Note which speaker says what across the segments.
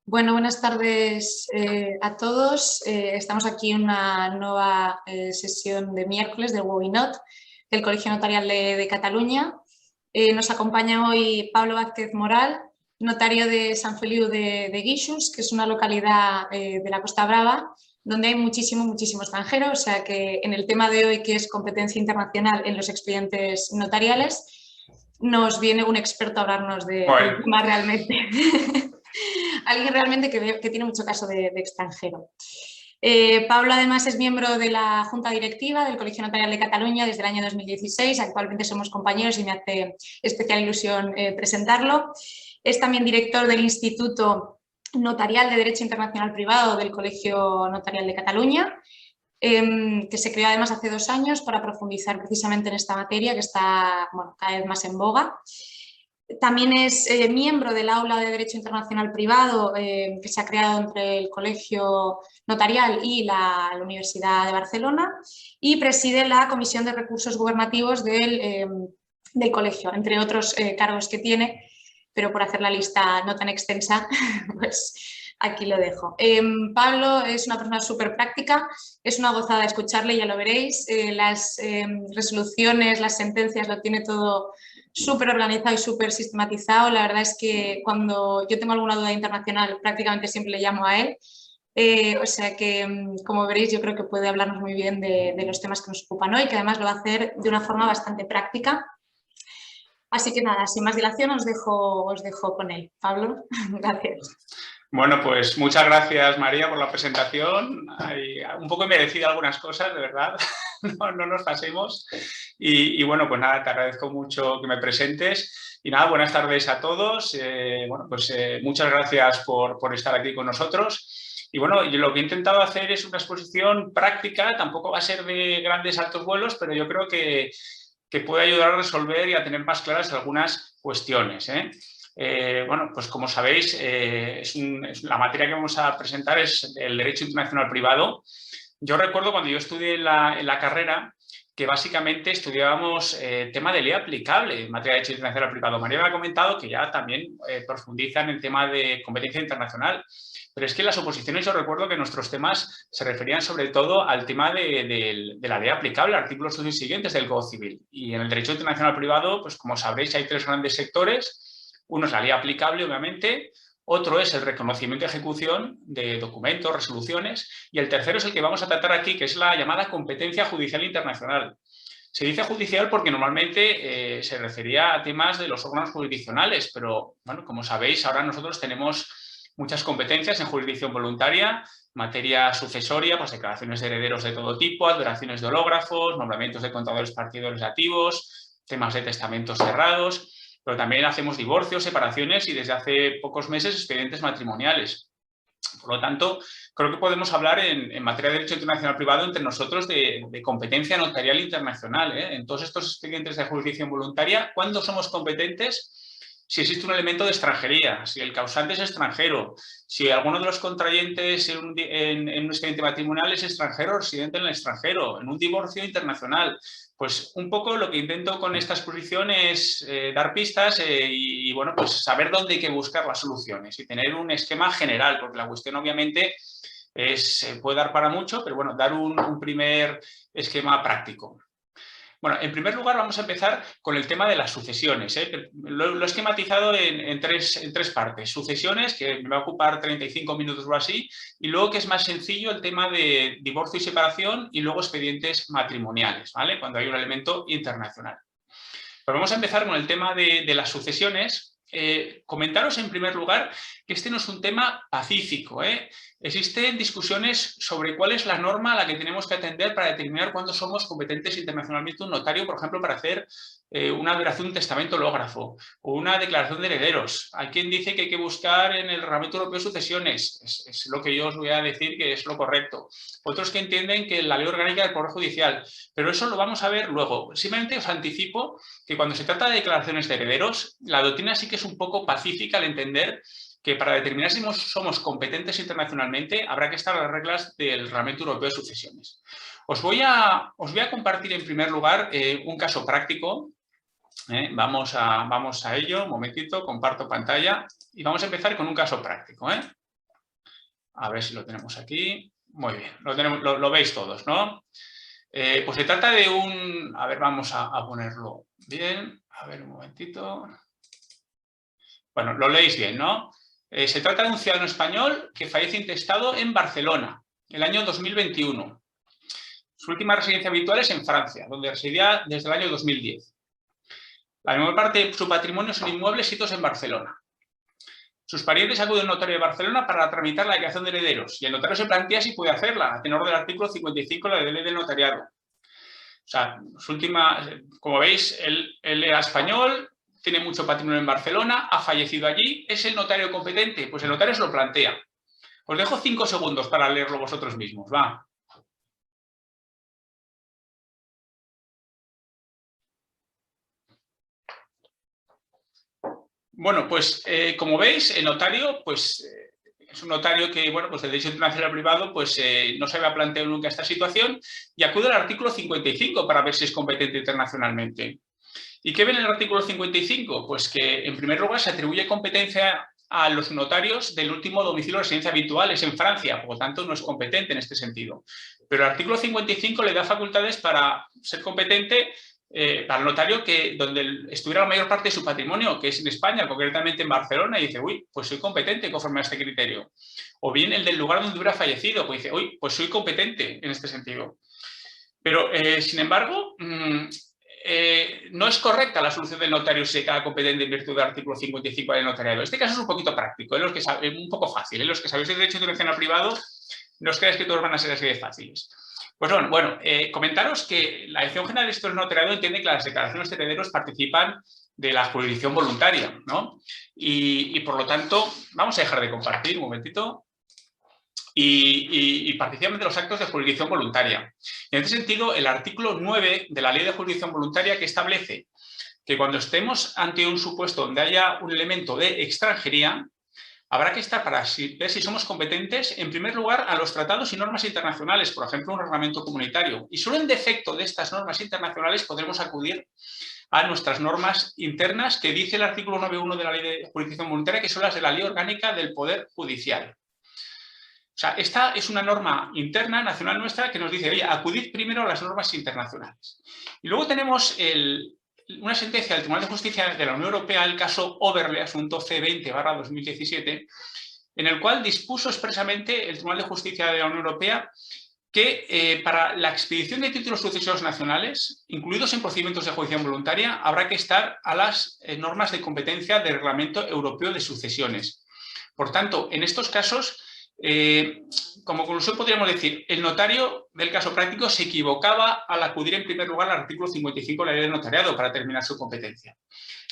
Speaker 1: Bueno, buenas tardes a todos. Estamos aquí en una nueva sesión de miércoles del Webinot del Colegio Notarial de Cataluña. Nos acompaña hoy Pablo Vázquez Moral, notario de Sant Feliu de Guíxols, que es una localidad de la Costa Brava, donde hay muchísimo extranjero, o sea que en el tema de hoy, que es competencia internacional en los expedientes notariales, nos viene un experto a hablarnos del tema realmente. Alguien realmente que tiene mucho caso de extranjero. Pablo además es miembro de la Junta Directiva del Colegio Notarial de Cataluña desde el año 2016, actualmente somos compañeros y me hace especial ilusión presentarlo. Es también director del Instituto Notarial de Derecho Internacional Privado del Colegio Notarial de Cataluña, que se creó además hace 2 años para profundizar precisamente en esta materia que está cada vez más en boga. También es miembro del Aula de Derecho Internacional Privado que se ha creado entre el Colegio Notarial y la Universidad de Barcelona y preside la Comisión de Recursos Gubernativos del colegio, entre otros cargos que tiene, pero por hacer la lista no tan extensa, pues aquí lo dejo. Pablo es una persona súper práctica, es una gozada escucharle, ya lo veréis. Las resoluciones, las sentencias, lo tiene todo súper organizado y súper sistematizado. La verdad es que cuando yo tengo alguna duda internacional prácticamente siempre le llamo a él. O sea que, como veréis, yo creo que puede hablarnos muy bien de los temas que nos ocupan hoy, que además lo va a hacer de una forma bastante práctica. Así que nada, sin más dilación os dejo con él. Pablo, gracias.
Speaker 2: Bueno, pues muchas gracias, María, por la presentación. Hay un poco merecida algunas cosas, de verdad, no nos pasemos. Y bueno, pues nada, te agradezco mucho que me presentes. Y nada, buenas tardes a todos. Muchas gracias por estar aquí con nosotros. Y bueno, yo lo que he intentado hacer es una exposición práctica, tampoco va a ser de grandes altos vuelos, pero yo creo que puede ayudar a resolver y a tener más claras algunas cuestiones, bueno, pues como sabéis, la materia que vamos a presentar es el Derecho Internacional Privado. Yo recuerdo cuando yo estudié en la carrera que básicamente estudiábamos tema de ley aplicable en materia de Derecho Internacional Privado. María me ha comentado que ya también profundizan en el tema de competencia internacional. Pero es que en las oposiciones yo recuerdo que nuestros temas se referían sobre todo al tema de la ley aplicable, artículos siguientes del Código Civil. Y en el Derecho Internacional Privado, pues como sabréis, hay 3 grandes sectores. Uno es la ley aplicable, obviamente, otro es el reconocimiento y ejecución de documentos, resoluciones, y el tercero es el que vamos a tratar aquí, que es la llamada competencia judicial internacional. Se dice judicial porque normalmente se refería a temas de los órganos jurisdiccionales, pero bueno, como sabéis, ahora nosotros tenemos muchas competencias en jurisdicción voluntaria, materia sucesoria, pues declaraciones de herederos de todo tipo, adveraciones de hológrafos, nombramientos de contadores partidarios legislativos, temas de testamentos cerrados, pero también hacemos divorcios, separaciones y desde hace pocos meses expedientes matrimoniales. Por lo tanto, creo que podemos hablar en materia de derecho internacional privado entre nosotros de competencia notarial internacional, en todos estos expedientes de jurisdicción voluntaria. ¿Cuándo somos competentes? Si existe un elemento de extranjería, si el causante es extranjero, si alguno de los contrayentes en un expediente matrimonial es extranjero o residente en el extranjero, en un divorcio internacional. Pues un poco lo que intento con esta exposición es dar pistas y bueno, pues saber dónde hay que buscar las soluciones y tener un esquema general, porque la cuestión obviamente puede dar para mucho, pero bueno, dar un primer esquema práctico. Bueno, en primer lugar vamos a empezar con el tema de las sucesiones. Lo he esquematizado en tres partes. Sucesiones, que me va a ocupar 35 minutos o así, y luego que es más sencillo el tema de divorcio y separación y luego expedientes matrimoniales, ¿vale? Cuando hay un elemento internacional. Pero vamos a empezar con el tema de las sucesiones. Comentaros en primer lugar que este no es un tema pacífico. Existen discusiones sobre cuál es la norma a la que tenemos que atender para determinar cuándo somos competentes internacionalmente un notario, por ejemplo, para hacer una adveración de un testamento hológrafo o una declaración de herederos. Hay quien dice que hay que buscar en el Reglamento Europeo de Sucesiones. Es lo que yo os voy a decir que es lo correcto. Otros que entienden que la Ley Orgánica del Poder Judicial. Pero eso lo vamos a ver luego. Simplemente os anticipo que cuando se trata de declaraciones de herederos, la doctrina sí que es un poco pacífica al entender que para determinar si somos competentes internacionalmente habrá que estar a las reglas del Reglamento Europeo de Sucesiones. Os voy a compartir en primer lugar un caso práctico. Vamos a ello, un momentito, comparto pantalla y vamos a empezar con un caso práctico. A ver si lo tenemos aquí. Muy bien, lo veis todos, ¿no? Pues se trata de un... A ver, vamos a ponerlo bien. A ver, un momentito. Bueno, lo leéis bien, ¿no? Se trata de un ciudadano español que fallece intestado en Barcelona, el año 2021. Su última residencia habitual es en Francia, donde residía desde el año 2010. La mayor parte de su patrimonio son inmuebles situados en Barcelona. Sus parientes acuden al notario de Barcelona para tramitar la declaración de herederos y el notario se plantea si puede hacerla, a tenor del artículo 55 de la ley del notariado. O sea, como veis, él era español, tiene mucho patrimonio en Barcelona, ha fallecido allí, ¿es el notario competente? Pues el notario se lo plantea. Os dejo 5 segundos para leerlo vosotros mismos, va. Bueno, pues como veis, el notario, pues es un notario que, bueno, pues el derecho internacional privado, pues no se había planteado nunca esta situación y acude al artículo 55 para ver si es competente internacionalmente. ¿Y qué ve en el artículo 55? Pues que, en primer lugar, se atribuye competencia a los notarios del último domicilio de residencia habitual, es en Francia, por lo tanto no es competente en este sentido. Pero el artículo 55 le da facultades para ser competente al notario donde estuviera la mayor parte de su patrimonio, que es en España, concretamente en Barcelona, y dice, uy, pues soy competente conforme a este criterio. O bien el del lugar donde hubiera fallecido, pues dice, uy, pues soy competente en este sentido. Pero, sin embargo, no es correcta la solución del notario si se queda competente en virtud del artículo 55 del notariado. Este caso es un poquito práctico, un poco fácil. Los que sabéis de derecho internacional privado, no os creáis que todos van a ser así de fáciles. Pues bueno, comentaros que la Dirección General de Registros del Notariado entiende que las declaraciones de herederos participan de la jurisdicción voluntaria, ¿no? Y por lo tanto, vamos a dejar de compartir un momentito. Y participan de los actos de jurisdicción voluntaria. En este sentido, el artículo 9 de la Ley de Jurisdicción Voluntaria, que establece que cuando estemos ante un supuesto donde haya un elemento de extranjería, habrá que estar para ver si somos competentes, en primer lugar, a los tratados y normas internacionales, por ejemplo, un reglamento comunitario. Y solo en defecto de estas normas internacionales podremos acudir a nuestras normas internas, que dice el artículo 9.1 de la Ley de Jurisdicción Voluntaria, que son las de la Ley Orgánica del Poder Judicial. O sea, esta es una norma interna, nacional nuestra, que nos dice, oye, acudid primero a las normas internacionales. Y luego tenemos una sentencia del Tribunal de Justicia de la Unión Europea, el caso Overle, asunto C20/2017, en el cual dispuso expresamente el Tribunal de Justicia de la Unión Europea que para la expedición de títulos sucesorios nacionales, incluidos en procedimientos de jurisdicción voluntaria, habrá que estar a las normas de competencia del Reglamento Europeo de Sucesiones. Por tanto, en estos casos, como conclusión podríamos decir, el notario del caso práctico se equivocaba al acudir en primer lugar al artículo 55 de la Ley del Notariado para determinar su competencia.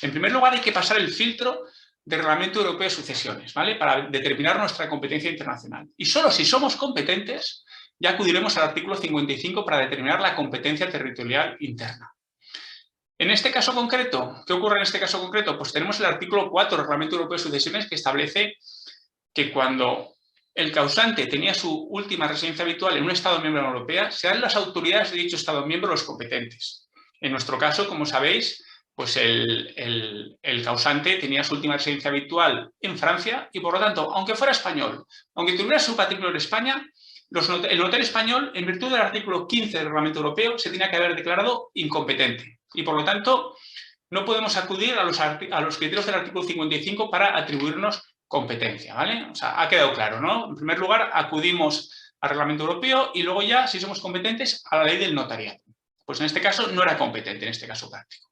Speaker 2: En primer lugar hay que pasar el filtro del Reglamento Europeo de Sucesiones, ¿vale? Para determinar nuestra competencia internacional. Y solo si somos competentes ya acudiremos al artículo 55 para determinar la competencia territorial interna. En este caso concreto, ¿qué ocurre en este caso concreto? Pues tenemos el artículo 4 del Reglamento Europeo de Sucesiones que establece que cuando el causante tenía su última residencia habitual en un Estado miembro de la Unión Europea, serán las autoridades de dicho Estado miembro los competentes. En nuestro caso, como sabéis, pues el causante tenía su última residencia habitual en Francia y, por lo tanto, aunque fuera español, aunque tuviera su patrimonio en España, el notario español, en virtud del artículo 15 del Reglamento Europeo, se tenía que haber declarado incompetente. Y, por lo tanto, no podemos acudir a los criterios del artículo 55 para atribuirnos competencia, ¿vale? O sea, ha quedado claro, ¿no? En primer lugar, acudimos al Reglamento Europeo y luego ya, si somos competentes, a la ley del notariado. Pues en este caso no era competente, en este caso práctico.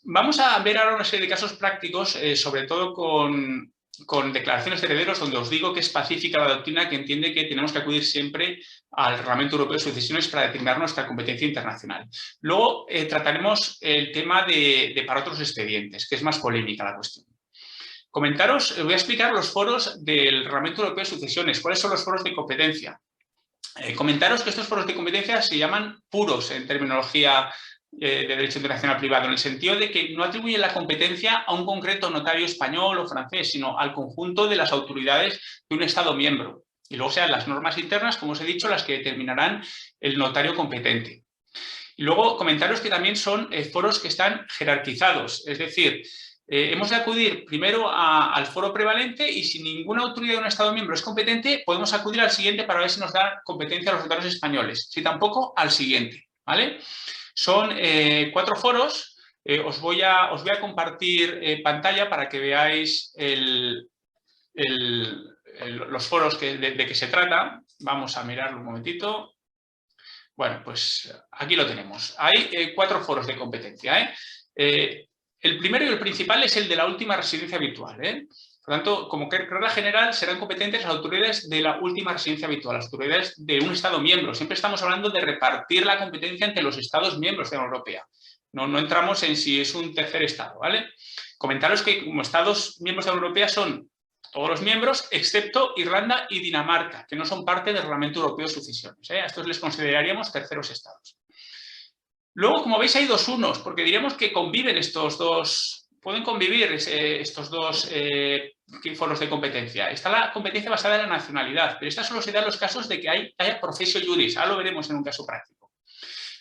Speaker 2: Vamos a ver ahora una serie de casos prácticos, sobre todo con declaraciones de herederos, donde os digo que es pacífica la doctrina que entiende que tenemos que acudir siempre al Reglamento Europeo de Sucesiones para determinar nuestra competencia internacional. Luego trataremos el tema para otros expedientes, que es más polémica la cuestión. Comentaros, voy a explicar los foros del Reglamento Europeo de Sucesiones. ¿Cuáles son los foros de competencia? Comentaros que estos foros de competencia se llaman puros en terminología de derecho internacional privado, en el sentido de que no atribuyen la competencia a un concreto notario español o francés, sino al conjunto de las autoridades de un Estado miembro. Y luego sean las normas internas, como os he dicho, las que determinarán el notario competente. Y luego comentaros que también son foros que están jerarquizados, es decir, hemos de acudir primero al foro prevalente y si ninguna autoridad de un Estado miembro es competente, podemos acudir al siguiente para ver si nos da competencia a los notarios españoles. Si tampoco, al siguiente, ¿vale? Son 4 foros. Os voy a compartir pantalla para que veáis los foros de que se trata. Vamos a mirarlo un momentito. Bueno, pues aquí lo tenemos. Hay 4 foros de competencia. El primero y el principal es el de la última residencia habitual. Por lo tanto, como regla general, serán competentes las autoridades de la última residencia habitual, las autoridades de un Estado miembro. Siempre estamos hablando de repartir la competencia entre los Estados miembros de la Unión Europea. No entramos en si es un tercer Estado, ¿vale? Comentaros que como Estados miembros de la Unión Europea son todos los miembros, excepto Irlanda y Dinamarca, que no son parte del Reglamento Europeo de Sucesiones. A estos les consideraríamos terceros Estados. Luego, como veis, hay 2 unos, porque diríamos que conviven estos dos, pueden convivir estos dos foros de competencia. Está la competencia basada en la nacionalidad, pero esta solo se da en los casos de que haya professio juris. Ahora lo veremos en un caso práctico.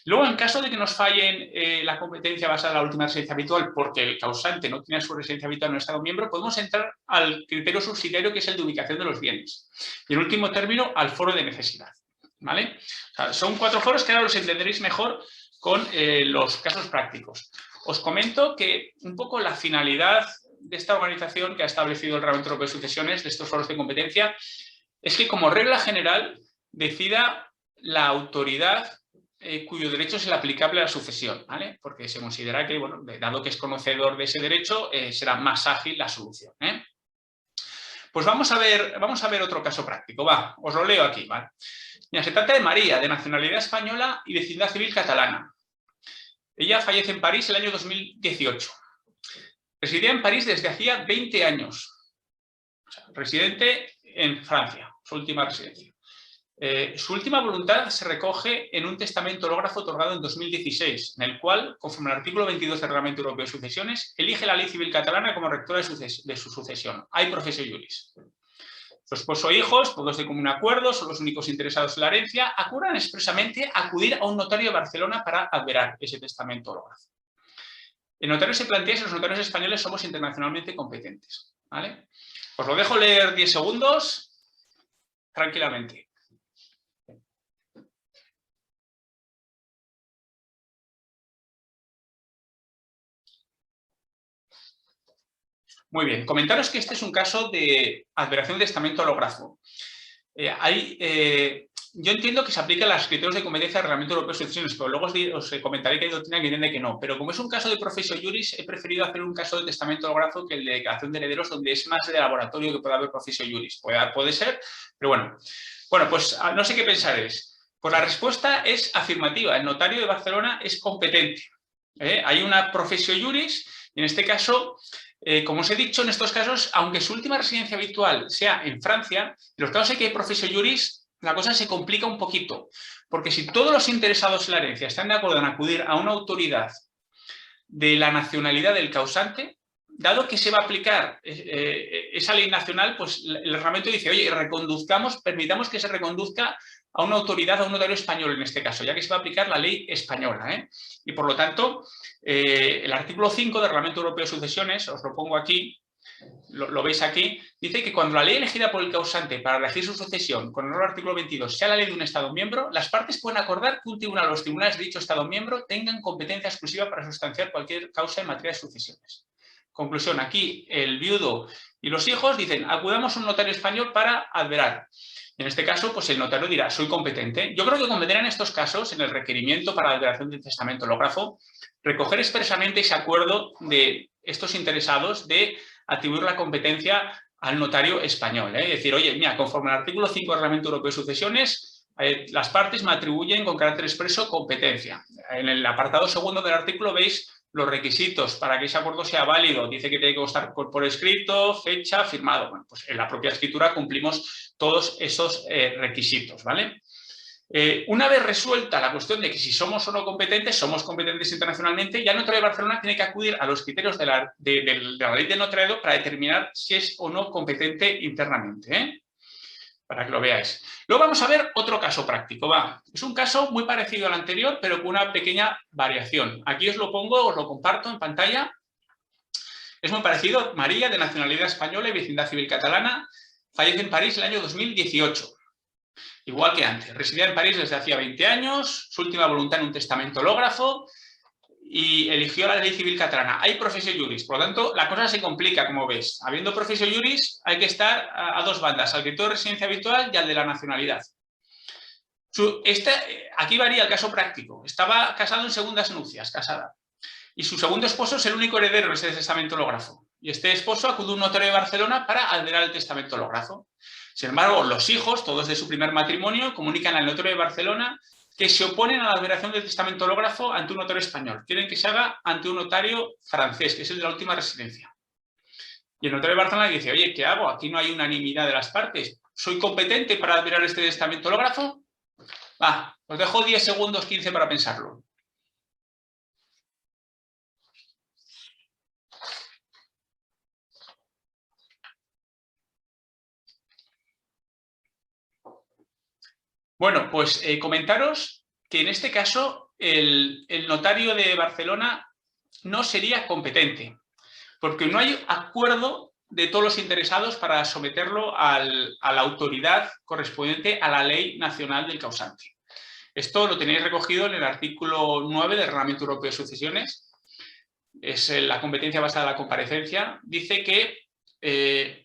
Speaker 2: Luego, en caso de que nos fallen la competencia basada en la última residencia habitual porque el causante no tiene su residencia habitual en un Estado miembro, podemos entrar al criterio subsidiario que es el de ubicación de los bienes. Y en último término, al foro de necesidad. ¿Vale? O sea, son 4 foros que ahora los entenderéis mejor con los casos prácticos. Os comento que un poco la finalidad de esta organización que ha establecido el Reglamento Europeo de Sucesiones, de estos foros de competencia, es que como regla general decida la autoridad cuyo derecho es el aplicable a la sucesión, ¿vale? Porque se considera que, bueno, dado que es conocedor de ese derecho, será más ágil la solución. Pues vamos a ver otro caso práctico. Va, os lo leo aquí, ¿vale? Mira, se trata de María, de nacionalidad española y vecindad civil catalana. Ella fallece en París el año 2018. Residía en París desde hacía 20 años. O sea, residente en Francia, su última residencia. Su última voluntad se recoge en un testamento hológrafo otorgado en 2016, en el cual, conforme al artículo 22 del Reglamento Europeo de Sucesiones, elige la ley civil catalana como rectora de su sucesión. Hay professio juris. Su esposo e hijos, todos de común acuerdo, son los únicos interesados en la herencia, acuerdan expresamente acudir a un notario de Barcelona para adverar ese testamento hológrafo. El notario se plantea si los notarios españoles somos internacionalmente competentes, ¿vale? Os lo dejo leer 10 segundos, tranquilamente. Muy bien, comentaros que este es un caso de adveración de testamento hológrafo. Yo entiendo que se aplican los criterios de competencia del Reglamento Europeo de Sucesiones, pero luego os comentaré que hay doctrina que entiende que no. Pero como es un caso de professio juris, he preferido hacer un caso de testamento hológrafo que el de declaración de herederos, donde es más de laboratorio que puede haber professio juris. Puede ser, pero bueno. Bueno, pues no sé qué pensaréis. Pues la respuesta es afirmativa. El notario de Barcelona es competente. Hay una professio juris y en este caso... como os he dicho, en estos casos, aunque su última residencia habitual sea en Francia, en los casos en que hay professio juris, la cosa se complica un poquito. Porque si todos los interesados en la herencia están de acuerdo en acudir a una autoridad de la nacionalidad del causante, dado que se va a aplicar esa ley nacional, pues el reglamento dice, oye, permitamos que se reconduzca a una autoridad, a un notario español en este caso, ya que se va a aplicar la ley española. Y por lo tanto, el artículo 5 del Reglamento Europeo de Sucesiones, os lo pongo aquí, lo veis aquí, dice que cuando la ley elegida por el causante para elegir su sucesión, con el artículo 22, sea la ley de un Estado miembro, las partes pueden acordar que un tribunal o los tribunales de dicho Estado miembro tengan competencia exclusiva para sustanciar cualquier causa en materia de sucesiones. Conclusión, aquí el viudo y los hijos dicen, acudamos a un notario español para adverar. En este caso, pues el notario dirá, soy competente. Yo creo que convendrá en estos casos, en el requerimiento para la adveración del testamento hológrafo, recoger expresamente ese acuerdo de estos interesados de atribuir la competencia al notario español. Es decir, oye, mira, conforme al artículo 5 del Reglamento Europeo de Sucesiones, las partes me atribuyen con carácter expreso competencia. En el apartado segundo del artículo veis los requisitos para que ese acuerdo sea válido. Dice que tiene que constar por escrito, fecha, firmado. Bueno, pues en la propia escritura cumplimos todos esos requisitos, ¿vale? Una vez resuelta la cuestión de que si somos o no competentes, somos competentes internacionalmente, ya el notario de Barcelona tiene que acudir a los criterios de la ley de notariado para determinar si es o no competente internamente, para que lo veáis. Luego vamos a ver otro caso práctico. Es un caso muy parecido al anterior, pero con una pequeña variación. Aquí os lo pongo, os lo comparto en pantalla. Es muy parecido. María, de nacionalidad española y vecindad civil catalana, fallece en París el año 2018. Igual que antes. Residía en París desde hacía 20 años, su última voluntad en un testamento hológrafo y eligió la ley civil catalana. Hay professio juris, por lo tanto, la cosa se complica, como ves. Habiendo professio juris, hay que estar a dos bandas, al criterio de residencia habitual y al de la nacionalidad. Aquí varía el caso práctico. Estaba casado en segundas nupcias, casada. Y su segundo esposo es el único heredero de ese testamento hológrafo. Y este esposo acude a un notario de Barcelona para alterar el testamento hológrafo. Sin embargo, los hijos, todos de su primer matrimonio, comunican al notario de Barcelona que se oponen a la alteración del testamento hológrafo ante un notario español. Quieren que se haga ante un notario francés, que es el de la última residencia. Y el notario de Barcelona dice, oye, ¿qué hago? Aquí no hay unanimidad de las partes. ¿Soy competente para alterar este testamento hológrafo? Va, os dejo 10 segundos, 15 para pensarlo. Bueno, pues comentaros que en este caso el notario de Barcelona no sería competente, porque no hay acuerdo de todos los interesados para someterlo a la autoridad correspondiente a la ley nacional del causante. Esto lo tenéis recogido en el artículo 9 del Reglamento Europeo de Sucesiones. Es la competencia basada en la comparecencia. Dice que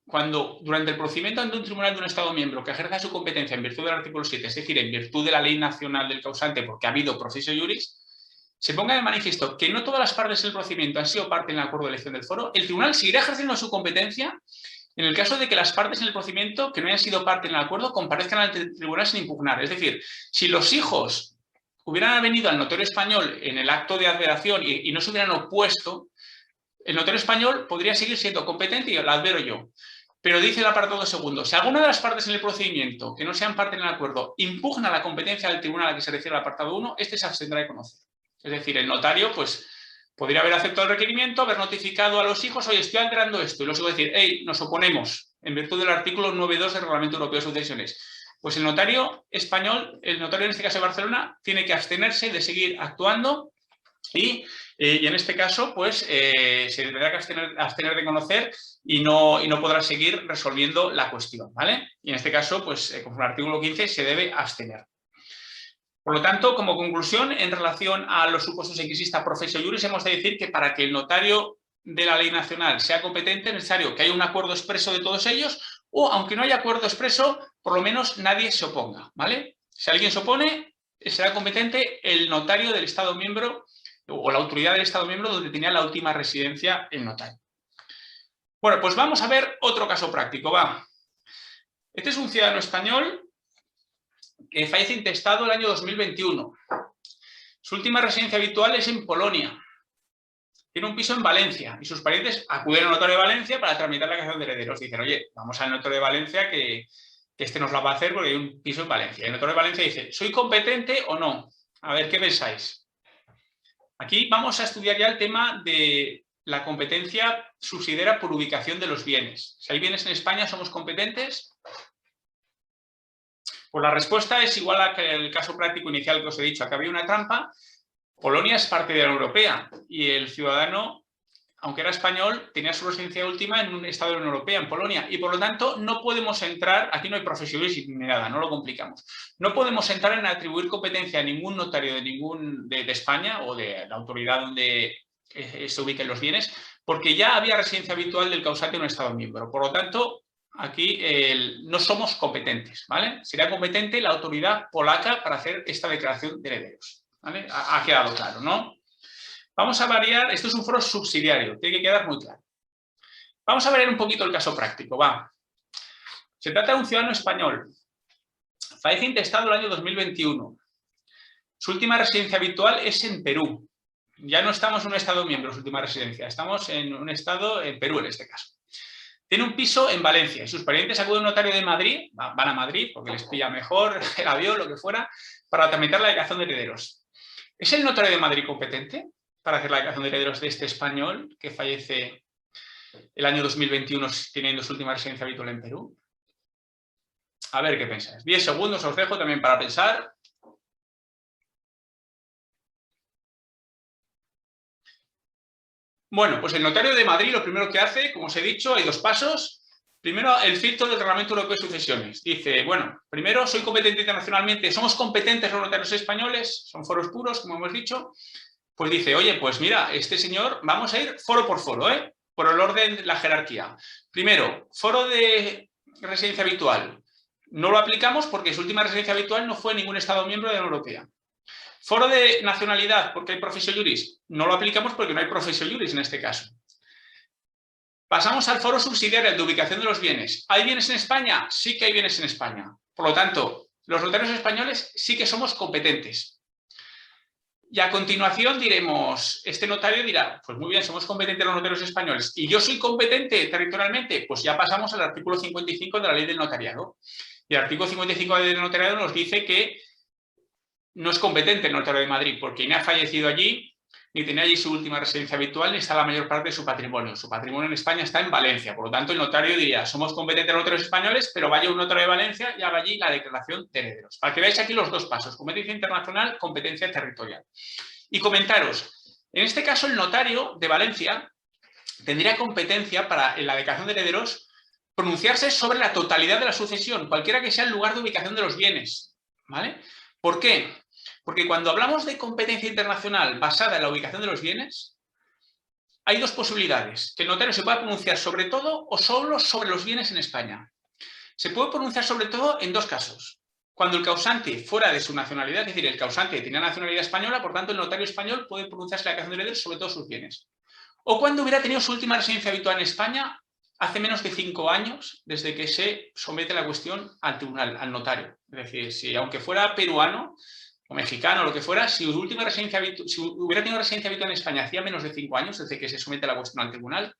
Speaker 2: cuando durante el procedimiento ante un tribunal de un Estado miembro que ejerza su competencia en virtud del artículo 7, es decir, en virtud de la ley nacional del causante porque ha habido professio juris, se ponga de manifiesto que no todas las partes del procedimiento han sido parte en el acuerdo de elección del foro, el tribunal seguirá ejerciendo su competencia en el caso de que las partes en el procedimiento que no hayan sido parte en el acuerdo comparezcan ante el tribunal sin impugnar. Es decir, si los hijos hubieran venido al notario español en el acto de adveración y no se hubieran opuesto, el notario español podría seguir siendo competente y lo advero yo. Pero dice el apartado segundo, si alguna de las partes en el procedimiento que no sean parte en el acuerdo impugna la competencia del tribunal a la que se refiere el apartado 1, este se abstendrá de conocer. Es decir, el notario pues podría haber aceptado el requerimiento, haber notificado a los hijos, oye, estoy alterando esto, y los hijos decir, hey, nos oponemos, en virtud del artículo 9.2 del Reglamento Europeo de Sucesiones. Pues el notario español, el notario en este caso de Barcelona, tiene que abstenerse de seguir actuando y en este caso pues se tendrá que abstener de conocer y no podrá seguir resolviendo la cuestión, ¿vale? Y en este caso, pues como el artículo 15, se debe abstener. Por lo tanto, como conclusión, en relación a los supuestos en que exista professio juris, hemos de decir que para que el notario de la ley nacional sea competente es necesario que haya un acuerdo expreso de todos ellos o, aunque no haya acuerdo expreso, por lo menos nadie se oponga, ¿vale? Si alguien se opone, será competente el notario del Estado miembro o la autoridad del Estado miembro donde tenía la última residencia el notario. Bueno, pues vamos a ver otro caso práctico, va. Este es un ciudadano español que fallece intestado el año 2021. Su última residencia habitual es en Polonia. Tiene un piso en Valencia y sus parientes acuden al notario de Valencia para tramitar la creación de herederos. Dicen, oye, vamos al notario de Valencia que este nos la va a hacer porque hay un piso en Valencia. Y el notario de Valencia dice, ¿soy competente o no? A ver, ¿qué pensáis? Aquí vamos a estudiar ya el tema de la competencia subsidiaria por ubicación de los bienes. Si hay bienes en España, ¿somos competentes? Pues la respuesta es igual a que el caso práctico inicial que os he dicho. Acá había una trampa. Polonia es parte de la Unión Europea y el ciudadano, aunque era español, tenía su residencia última en un estado de la Unión Europea, en Polonia. Y por lo tanto, no podemos entrar, aquí no hay profesionales ni nada, no lo complicamos. No podemos entrar en atribuir competencia a ningún notario de España o de la autoridad donde se ubiquen los bienes, porque ya había residencia habitual del causante en un estado miembro. Por lo tanto, aquí no somos competentes, ¿vale? Sería competente la autoridad polaca para hacer esta declaración de herederos, ¿vale? Ha quedado claro, ¿no? Vamos a variar, esto es un foro subsidiario, tiene que quedar muy claro. Vamos a variar un poquito el caso práctico, va. Se trata de un ciudadano español, fallece intestado el año 2021. Su última residencia habitual es en Perú. Ya no estamos en un estado miembro, su última residencia, estamos en un estado, en Perú en este caso. Tiene un piso en Valencia y sus parientes acuden a un notario de Madrid, van a Madrid porque les pilla mejor el avión, lo que fuera, para tramitar la declaración de herederos. ¿Es el notario de Madrid competente para hacer la declaración de herederos de este español que fallece el año 2021 teniendo su última residencia habitual en Perú? A ver qué pensáis. 10 segundos os dejo también para pensar. Bueno, pues el notario de Madrid lo primero que hace, como os he dicho, hay dos pasos. Primero, el filtro del Reglamento Europeo de Sucesiones. Dice, bueno, primero, soy competente internacionalmente, somos competentes los notarios españoles, son foros puros, como hemos dicho. Pues dice, oye, pues mira, este señor, vamos a ir foro por foro, por el orden de la jerarquía. Primero, foro de residencia habitual. No lo aplicamos porque su última residencia habitual no fue en ningún Estado miembro de la Unión Europea. Foro de nacionalidad, porque hay profesio juris. No lo aplicamos porque no hay profesio juris en este caso. Pasamos al foro subsidiario, el de ubicación de los bienes. ¿Hay bienes en España? Sí que hay bienes en España. Por lo tanto, los notarios españoles sí que somos competentes. Y a continuación diremos, este notario dirá, pues muy bien, somos competentes los notarios españoles. ¿Y yo soy competente territorialmente? Pues ya pasamos al artículo 55 de la Ley del Notariado. Y el artículo 55 de la Ley del Notariado nos dice que no es competente el notario de Madrid, porque ni ha fallecido allí, ni tenía allí su última residencia habitual, ni está la mayor parte de su patrimonio. Su patrimonio en España está en Valencia. Por lo tanto, el notario diría, somos competentes los notarios españoles, pero vaya un notario de Valencia y haga allí la declaración de herederos. Para que veáis aquí los dos pasos, competencia internacional, competencia territorial. Y comentaros, en este caso el notario de Valencia tendría competencia para, en la declaración de herederos, pronunciarse sobre la totalidad de la sucesión, cualquiera que sea el lugar de ubicación de los bienes. ¿Vale? ¿Por qué? Porque cuando hablamos de competencia internacional basada en la ubicación de los bienes, hay dos posibilidades. Que el notario se pueda pronunciar sobre todo o solo sobre los bienes en España. Se puede pronunciar sobre todo en dos casos. Cuando el causante fuera de su nacionalidad, es decir, el causante tenía nacionalidad española, por tanto el notario español puede pronunciarse en la declaración de herederos sobre todos sus bienes. O cuando hubiera tenido su última residencia habitual en España hace menos de 5 años desde que se somete la cuestión al tribunal, al notario. Es decir, si aunque fuera peruano o mexicano o lo que fuera, si hubiera tenido residencia habitual en España hacía menos de 5 años desde que se somete la cuestión al tribunal,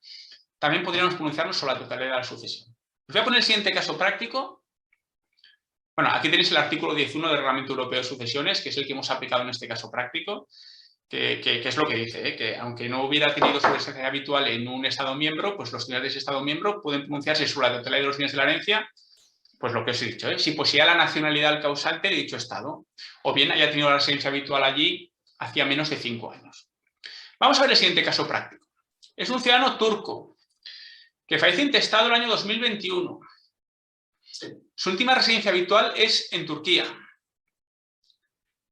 Speaker 2: también podríamos pronunciarnos sobre la totalidad de la sucesión. Os voy a poner el siguiente caso práctico. Bueno, aquí tenéis el artículo 11 del Reglamento Europeo de Sucesiones, que es el que hemos aplicado en este caso práctico, que es lo que dice, que aunque no hubiera tenido su residencia habitual en un Estado miembro, pues los titulares de ese Estado miembro pueden pronunciarse sobre la totalidad de los bienes de la herencia, pues lo que os he dicho, si posea la nacionalidad del causante de dicho Estado, o bien haya tenido la residencia habitual allí hacía menos de 5 años. Vamos a ver el siguiente caso práctico. Es un ciudadano turco que fallece intestado el año 2021. Su última residencia habitual es en Turquía.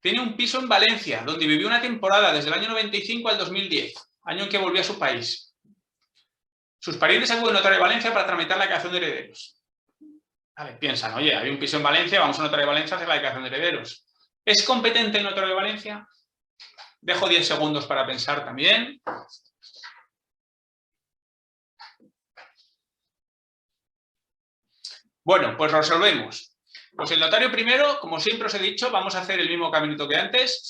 Speaker 2: Tiene un piso en Valencia, donde vivió una temporada desde el año 95 al 2010, año en que volvió a su país. Sus parientes acuden al notario de Valencia para tramitar la declaración de herederos. Vale, piensan, oye, hay un piso en Valencia, vamos a notario de Valencia a hacer la declaración de herederos. ¿Es competente el notario de Valencia? Dejo 10 segundos para pensar también. Bueno, pues lo resolvemos. Pues el notario primero, como siempre os he dicho, vamos a hacer el mismo caminito que antes.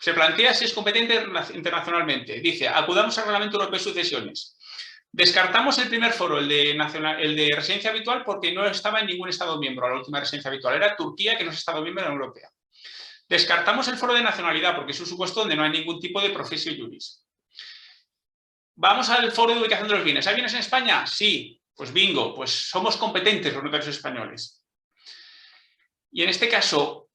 Speaker 2: Se plantea si es competente internacionalmente. Dice, acudamos al Reglamento Europeo de Sucesiones. Descartamos el primer foro, el de residencia habitual, porque no estaba en ningún Estado miembro, la última residencia habitual. Era Turquía, que no es Estado miembro de la Unión Europea. Descartamos el foro de nacionalidad, porque es un supuesto donde no hay ningún tipo de profesio juris. Vamos al foro de ubicación de los bienes. ¿Hay bienes en España? Sí. Pues bingo, pues somos competentes los notarios españoles. Y en este caso,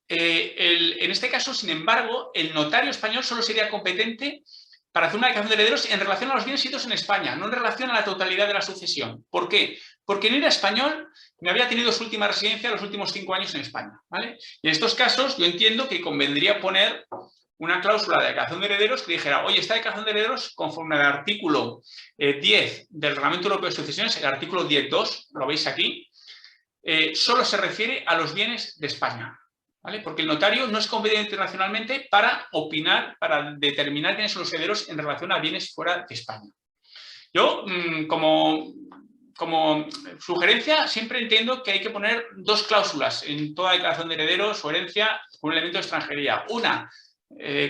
Speaker 2: sin embargo, el notario español solo sería competente para hacer una declaración de herederos en relación a los bienes situados en España, no en relación a la totalidad de la sucesión. ¿Por qué? Porque no era español ni había tenido su última residencia los últimos 5 años en España, ¿vale? Y en estos casos yo entiendo que convendría poner una cláusula de declaración de herederos que dijera, oye, esta declaración de herederos, conforme al artículo 10 del Reglamento Europeo de Sucesiones, el artículo 10.2, lo veis aquí, solo se refiere a los bienes de España, ¿vale? Porque el notario no es competente internacionalmente para opinar, para determinar quiénes son los herederos en relación a bienes fuera de España. Yo, como sugerencia, siempre entiendo que hay que poner 2 cláusulas en toda declaración de herederos o herencia con un elemento de extranjería. Una,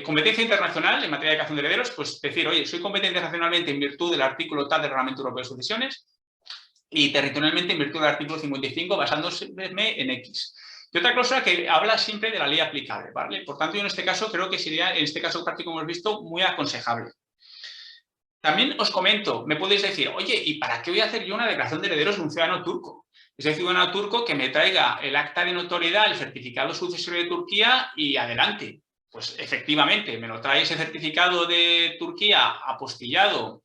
Speaker 2: competencia internacional en materia de declaración de herederos, pues decir, oye, soy competente internacionalmente en virtud del artículo tal del Reglamento Europeo de Sucesiones, y territorialmente en virtud del artículo 55 basándose en X. Y otra cláusula que habla siempre de la ley aplicable, ¿vale? Por tanto, yo en este caso creo que sería, en este caso práctico hemos visto, muy aconsejable. También os comento, me podéis decir, oye, ¿y para qué voy a hacer yo una declaración de herederos de un ciudadano turco? Ese ciudadano turco que me traiga el acta de notoriedad, el certificado sucesorio de Turquía y adelante. pues efectivamente me lo trae ese certificado de Turquía apostillado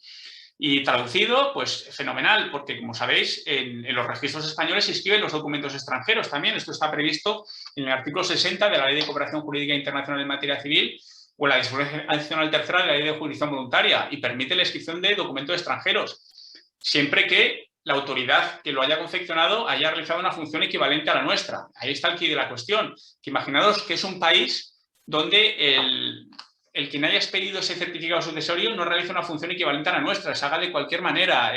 Speaker 2: y traducido, pues fenomenal, porque como sabéis, en los registros españoles se inscriben los documentos extranjeros también. Esto está previsto en el artículo 60 de la Ley de Cooperación Jurídica Internacional en Materia Civil o en la disposición adicional tercera de la Ley de Jurisdicción Voluntaria y permite la inscripción de documentos extranjeros, siempre que la autoridad que lo haya confeccionado haya realizado una función equivalente a la nuestra. Ahí está el quid de la cuestión. Que imaginaos que es un país donde el quien haya expedido ese certificado sucesorio no realiza una función equivalente a la nuestra, se haga de cualquier manera.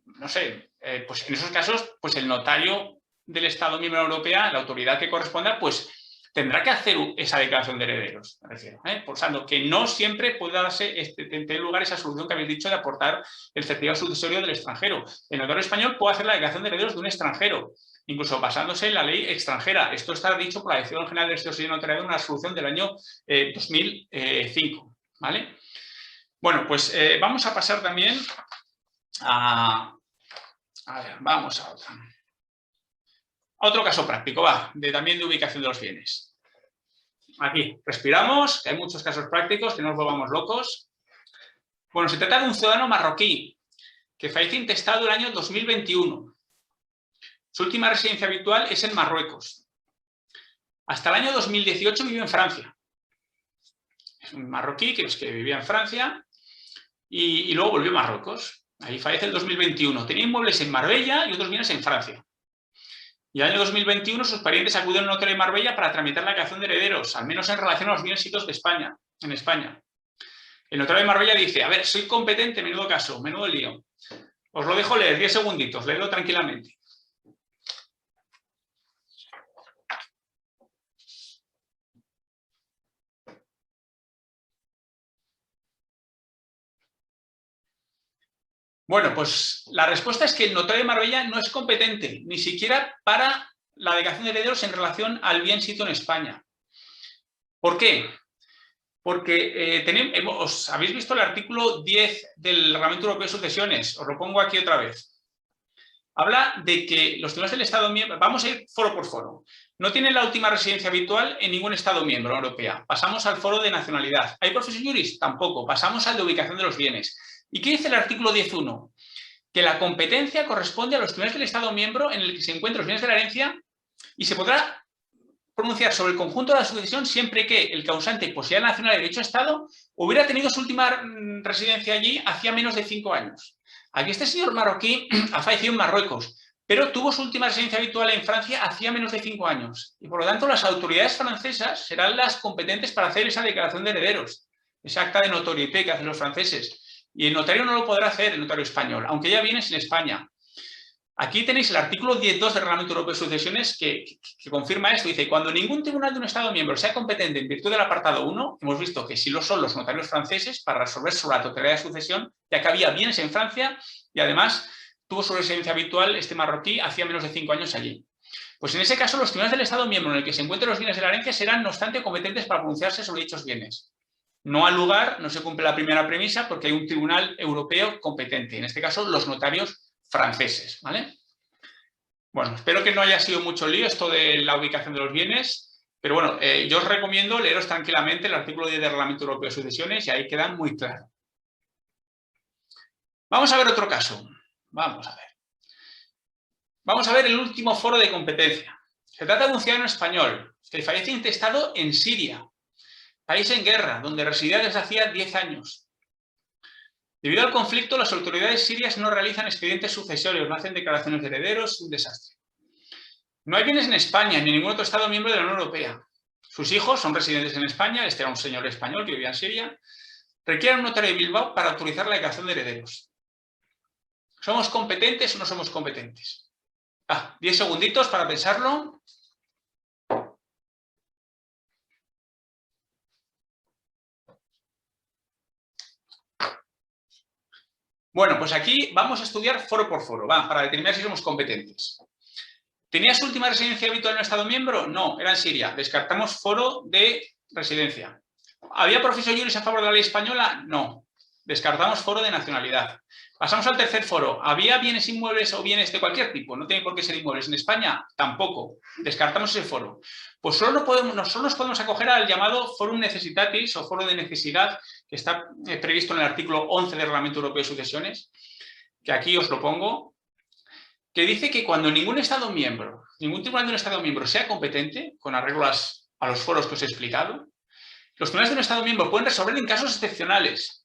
Speaker 2: No sé, pues en esos casos, pues el notario del Estado miembro de la Unión Europea, la autoridad que corresponda, pues tendrá que hacer esa declaración de herederos, me refiero. Por tanto, que no siempre pueda darse, tener lugar esa solución que habéis dicho de aportar el certificado sucesorio del extranjero. El notario español puede hacer la declaración de herederos de un extranjero, incluso basándose en la ley extranjera. Esto está dicho por la Dirección General del Estado Civil Notariado en una resolución del año 2005. ¿Vale? Bueno, pues vamos a pasar también a ver, vamos a otra. Otro caso práctico, también de ubicación de los bienes. Aquí, respiramos, que hay muchos casos prácticos, que no nos volvamos locos. Bueno, se trata de un ciudadano marroquí que fallece intestado el año 2021. Su última residencia habitual es en Marruecos. Hasta el año 2018 vivió en Francia. Es un marroquí que vivía en Francia y luego volvió a Marruecos. Ahí fallece en 2021. Tenía inmuebles en Marbella y otros bienes en Francia. Y el año 2021 sus parientes acuden a un notario de Marbella para tramitar la declaración de herederos, al menos en relación a los bienes situados en España. El notario de Marbella dice, a ver, soy competente, menudo caso, menudo lío. Os lo dejo leer, 10 segunditos, leedlo tranquilamente. Bueno, pues la respuesta es que el notario de Marbella no es competente, ni siquiera para la declaración de herederos en relación al bien situado en España. ¿Por qué? Porque habéis visto el artículo 10 del Reglamento Europeo de Sucesiones, os lo pongo aquí otra vez. Habla de que los tribunales del Estado miembro, vamos a ir foro por foro, no tienen la última residencia habitual en ningún Estado miembro de la Unión Europea. Pasamos al foro de nacionalidad. ¿Hay profesor juris? Tampoco. Pasamos al de ubicación de los bienes. ¿Y qué dice el artículo 10.1? Que la competencia corresponde a los tribunales del Estado miembro en el que se encuentran los bienes de la herencia y se podrá pronunciar sobre el conjunto de la sucesión siempre que el causante posea la nacionalidad de dicho Estado hubiera tenido su última residencia allí hacía menos de 5 años. Aquí este señor marroquí ha fallecido en Marruecos, pero tuvo su última residencia habitual en Francia hacía menos de 5 años. Y por lo tanto las autoridades francesas serán las competentes para hacer esa declaración de herederos, esa acta de notoriété que hacen los franceses. Y el notario no lo podrá hacer, el notario español, aunque ya viene en España. Aquí tenéis el artículo 10.2 del Reglamento Europeo de Sucesiones que confirma esto. Dice, cuando ningún tribunal de un Estado miembro sea competente en virtud del apartado 1, hemos visto que sí lo son los notarios franceses para resolver sobre la totalidad de sucesión, ya que había bienes en Francia y además tuvo su residencia habitual este marroquí hacía menos de 5 años allí. Pues en ese caso los tribunales del Estado miembro en el que se encuentren los bienes de la herencia serán, no obstante, competentes para pronunciarse sobre dichos bienes. No al lugar, no se cumple la primera premisa porque hay un tribunal europeo competente, en este caso los notarios franceses, ¿vale? Bueno, espero que no haya sido mucho lío esto de la ubicación de los bienes, pero bueno, yo os recomiendo leeros tranquilamente el artículo 10 del Reglamento Europeo de Sucesiones y ahí queda muy claro. Vamos a ver otro caso. Vamos a ver el último foro de competencia. Se trata de un ciudadano español que fallece intestado en Siria, país en guerra, donde residía desde hacía 10 años. Debido al conflicto, las autoridades sirias no realizan expedientes sucesorios, no hacen declaraciones de herederos, es un desastre. No hay bienes en España ni en ningún otro Estado miembro de la Unión Europea. Sus hijos son residentes en España, este era un señor español que vivía en Siria. Requieren un notario de Bilbao para autorizar la declaración de herederos. ¿Somos competentes o no somos competentes? 10 segunditos para pensarlo. Bueno, pues aquí vamos a estudiar foro por foro, para determinar si somos competentes. ¿Tenía su última residencia habitual en un Estado miembro? No, era en Siria. Descartamos foro de residencia. ¿Había profesor juris a favor de la ley española? No. Descartamos foro de nacionalidad. Pasamos al tercer foro. ¿Había bienes inmuebles o bienes de cualquier tipo? No tiene por qué ser inmuebles. En España, tampoco. Descartamos ese foro. Pues solo nos podemos acoger al llamado forum necessitatis o foro de necesidad, que está previsto en el artículo 11 del Reglamento Europeo de Sucesiones, que aquí os lo pongo, que dice que cuando ningún Estado miembro, ningún tribunal de un Estado miembro sea competente, con arreglo a los foros que os he explicado, los tribunales de un Estado miembro pueden resolver en casos excepcionales.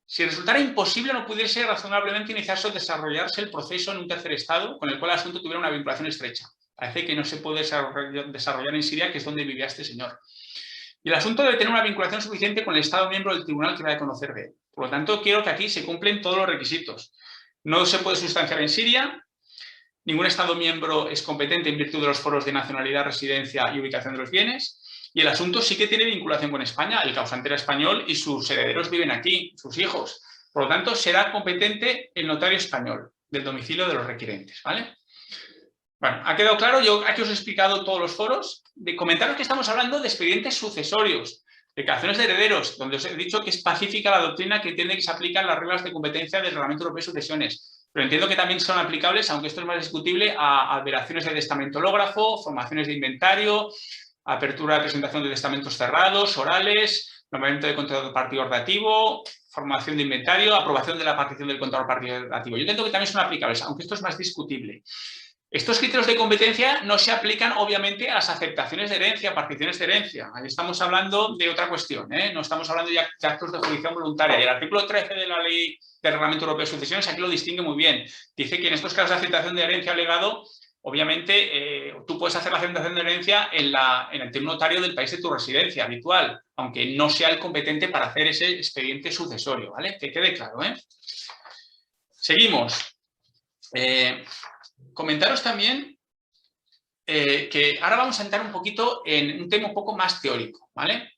Speaker 2: Si resultara imposible, no pudiese razonablemente iniciarse o desarrollarse el proceso en un tercer Estado con el cual el asunto tuviera una vinculación estrecha. Parece que no se puede desarrollar en Siria, que es donde vivía este señor. Y el asunto debe tener una vinculación suficiente con el Estado miembro del tribunal que va a conocer de él. Por lo tanto, quiero que aquí se cumplen todos los requisitos. No se puede sustanciar en Siria. Ningún Estado miembro es competente en virtud de los foros de nacionalidad, residencia y ubicación de los bienes. Y el asunto sí que tiene vinculación con España. El causante era español y sus herederos viven aquí, sus hijos. Por lo tanto, será competente el notario español del domicilio de los requirentes, ¿vale? Bueno, ¿ha quedado claro? Yo aquí os he explicado todos los foros. De comentaros que estamos hablando de expedientes sucesorios, declaraciones de herederos, donde os he dicho que es pacífica la doctrina que entiende que se aplican las reglas de competencia del Reglamento Europeo de Sucesiones. Pero entiendo que también son aplicables, aunque esto es más discutible, a alteraciones de testamentológrafo, formaciones de inventario, apertura de presentación de testamentos cerrados, orales, nombramiento de contador participativo, formación de inventario, aprobación de la partición del contador participativo. Yo entiendo que también son aplicables, aunque esto es más discutible. Estos criterios de competencia no se aplican, obviamente, a las aceptaciones de herencia, particiones de herencia. Ahí estamos hablando de otra cuestión, ¿eh? No estamos hablando ya de actos de jurisdicción voluntaria. Y el artículo 13 de la Ley del Reglamento Europeo de Sucesiones aquí lo distingue muy bien. Dice que en estos casos de aceptación de herencia o legado, obviamente, tú puedes hacer la aceptación de herencia en el notario del país de tu residencia habitual, aunque no sea el competente para hacer ese expediente sucesorio, ¿vale? Que quede claro, ¿eh? Seguimos. Comentaros también que ahora vamos a entrar un poquito en un tema un poco más teórico, ¿vale?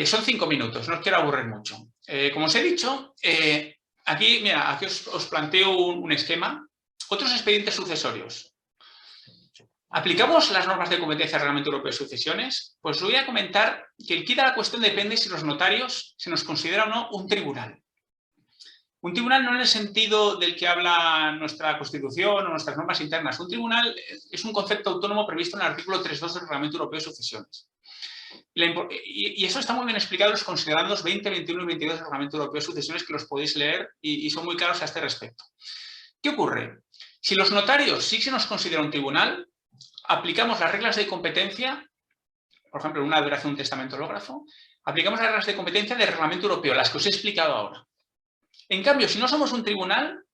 Speaker 2: Son 5 minutos, no os quiero aburrir mucho. Como os he dicho, aquí, mira, aquí os planteo un esquema. Otros expedientes sucesorios. ¿Aplicamos las normas de competencia del Reglamento Europeo de Sucesiones? Pues os voy a comentar que el quid de la cuestión depende si los notarios se nos considera o no un tribunal. Un tribunal no en el sentido del que habla nuestra Constitución o nuestras normas internas. Un tribunal es un concepto autónomo previsto en el artículo 3.2 del Reglamento Europeo de Sucesiones. Y eso está muy bien explicado en los considerandos 20, 21 y 22 del Reglamento Europeo de Sucesiones, que los podéis leer y son muy claros a este respecto. ¿Qué ocurre? Si los notarios sí se nos considera un tribunal, aplicamos las reglas de competencia, por ejemplo, en una duración de un testamentológrafo, aplicamos las reglas de competencia del Reglamento Europeo, las que os he explicado ahora. En cambio, si no somos un tribunal,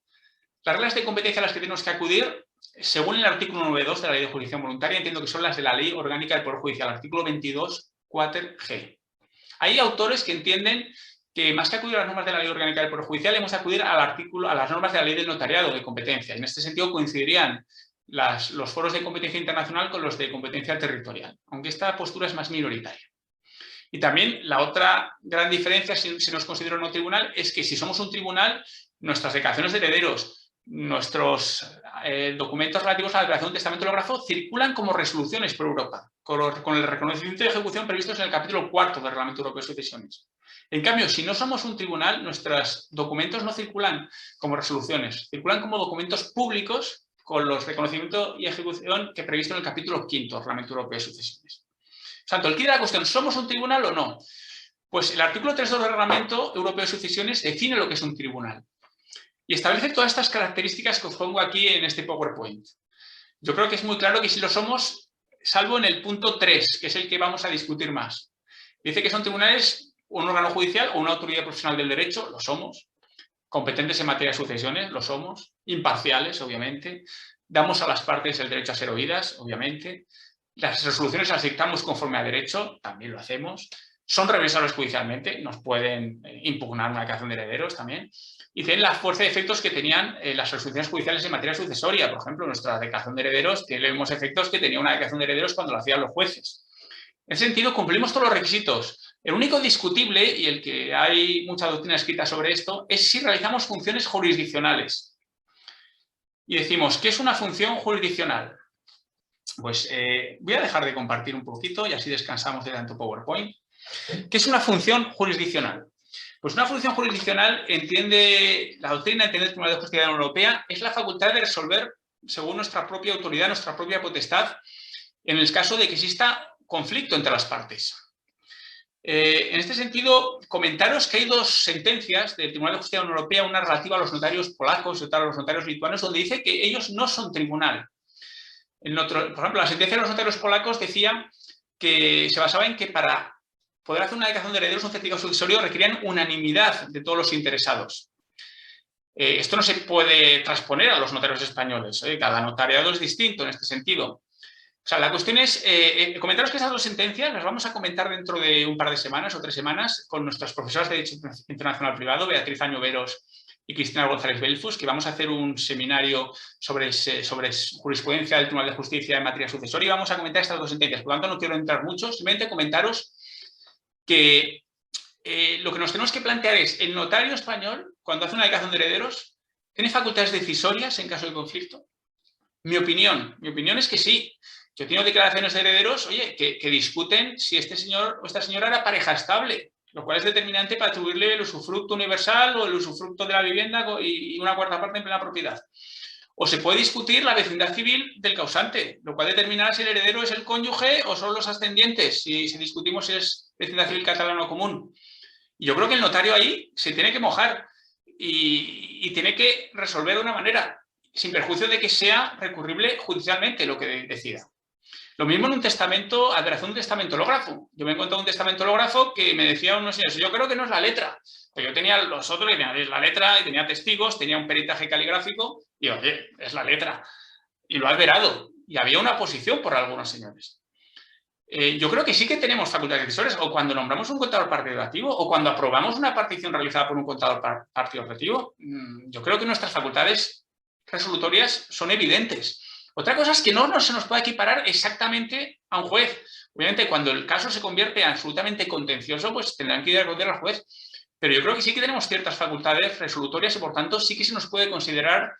Speaker 2: las reglas de competencia a las que tenemos que acudir, según el artículo 9.2 de la Ley de Jurisdicción Voluntaria, entiendo que son las de la Ley Orgánica del Poder Judicial, artículo 22, 4G. Hay autores que entienden que más que acudir a las normas de la Ley Orgánica del Poder Judicial, hemos de acudir a las normas de la Ley del Notariado de competencia. En este sentido coincidirían los foros de competencia internacional con los de competencia territorial, aunque esta postura es más minoritaria. Y también la otra gran diferencia, si se nos considera un tribunal, es que si somos un tribunal, nuestras declaraciones de herederos, nuestros documentos relativos a la declaración de testamentológrafo circulan como resoluciones por Europa, con el reconocimiento de ejecución previstos en el capítulo 4 del Reglamento Europeo de Sucesiones. En cambio, si no somos un tribunal, nuestros documentos no circulan como resoluciones, circulan como documentos públicos con los reconocimientos y ejecución que previsto en el capítulo 5 del Reglamento Europeo de Sucesiones. Por tanto, el quid de la cuestión, ¿somos un tribunal o no? Pues el artículo 3.2 del Reglamento Europeo de Sucesiones define lo que es un tribunal y establece todas estas características que os pongo aquí en este PowerPoint. Yo creo que es muy claro que sí lo somos, salvo en el punto 3, que es el que vamos a discutir más. Dice que son tribunales, un órgano judicial o una autoridad profesional del derecho, lo somos. Competentes en materia de sucesiones, lo somos. Imparciales, obviamente. Damos a las partes el derecho a ser oídas, obviamente. Las resoluciones las dictamos conforme a derecho, también lo hacemos. Son revisables judicialmente, nos pueden impugnar una declaración de herederos también. Y tienen la fuerza de efectos que tenían las resoluciones judiciales en materia sucesoria. Por ejemplo, nuestra declaración de herederos tiene los mismos efectos que tenía una declaración de herederos cuando lo hacían los jueces. En ese sentido, cumplimos todos los requisitos. El único discutible, y el que hay mucha doctrina escrita sobre esto, es si realizamos funciones jurisdiccionales. Y decimos, ¿qué es una función jurisdiccional? Pues voy a dejar de compartir un poquito y así descansamos de tanto PowerPoint. ¿Qué es una función jurisdiccional? Pues Pues una función jurisdiccional, entiende la doctrina, entiende el Tribunal de Justicia de la Unión Europea, es la facultad de resolver según nuestra propia autoridad, nuestra propia potestad, en el caso de que exista conflicto entre las partes. En este sentido, comentaros que hay dos sentencias del Tribunal de Justicia de la Unión Europea, una relativa a los notarios polacos y otra a los notarios lituanos, donde dice que ellos no son tribunal. Por ejemplo, la sentencia de los notarios polacos decía que se basaba en que para poder hacer una declaración de herederos, un certificado sucesorio, requerían unanimidad de todos los interesados. Esto no se puede transponer a los notarios españoles. Cada notariado es distinto en este sentido. O sea, la cuestión es, comentaros que esas dos sentencias las vamos a comentar dentro de un par de semanas o 3 semanas con nuestras profesoras de Derecho Internacional Privado, Beatriz Añoveros y Cristina González Belfus, que vamos a hacer un seminario sobre jurisprudencia del Tribunal de Justicia en materia sucesoria y vamos a comentar estas dos sentencias. Por lo tanto, no quiero entrar mucho, simplemente comentaros que lo que nos tenemos que plantear es, el notario español, cuando hace una declaración de herederos, ¿tiene facultades decisorias en caso de conflicto? Mi opinión es que sí. Yo tengo declaraciones de herederos, oye, que discuten si este señor o esta señora era pareja estable, lo cual es determinante para atribuirle el usufructo universal o el usufructo de la vivienda y una cuarta parte en plena propiedad. O se puede discutir la vecindad civil del causante, lo cual determinará si el heredero es el cónyuge o son los ascendientes, si discutimos si es vecindad civil catalana o común. Y yo creo que el notario ahí se tiene que mojar y tiene que resolver de una manera, sin perjuicio de que sea recurrible judicialmente lo que decida. Lo mismo en un testamento, alteración de un testamentógrafo. Yo me he encontrado un testamentógrafo que me decía unos señores, yo creo que no es la letra. Pero yo tenía los otros que tenían la letra y tenía testigos, tenía un peritaje caligráfico y oye, es la letra. Y lo ha verado. Y había una oposición por algunos señores. Yo creo que sí que tenemos facultades decisorias, o cuando nombramos un contador participativo, o cuando aprobamos una partición realizada por un contador participativo. Yo creo que nuestras facultades resolutorias son evidentes. Otra cosa es que no se nos puede equiparar exactamente a un juez. Obviamente, cuando el caso se convierte en absolutamente contencioso, pues tendrán que ir a responder al juez. Pero yo creo que sí que tenemos ciertas facultades resolutorias y, por tanto, sí que se nos puede considerar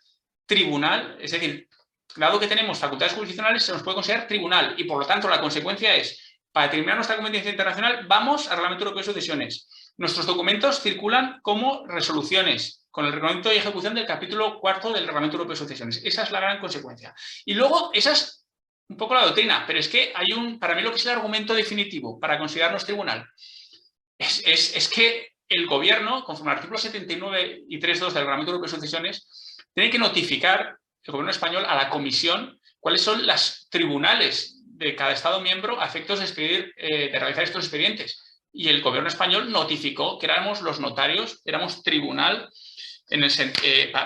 Speaker 2: tribunal. Es decir, dado que tenemos facultades jurisdiccionales, se nos puede considerar tribunal. Y, por lo tanto, la consecuencia es, para determinar nuestra competencia internacional, vamos al Reglamento Europeo de Sucesiones. Nuestros documentos circulan como resoluciones, con el reglamento y ejecución del capítulo 4 del Reglamento Europeo de Sucesiones. Esa es la gran consecuencia. Y luego, esa es un poco la doctrina, pero es que hay para mí lo que es el argumento definitivo para considerarnos tribunal, es que el gobierno, conforme al artículo 79 y 3.2 del Reglamento Europeo de Sucesiones, tiene que notificar el gobierno español a la comisión cuáles son las tribunales de cada Estado miembro a efectos de realizar estos expedientes. Y el gobierno español notificó que éramos los notarios, éramos tribunal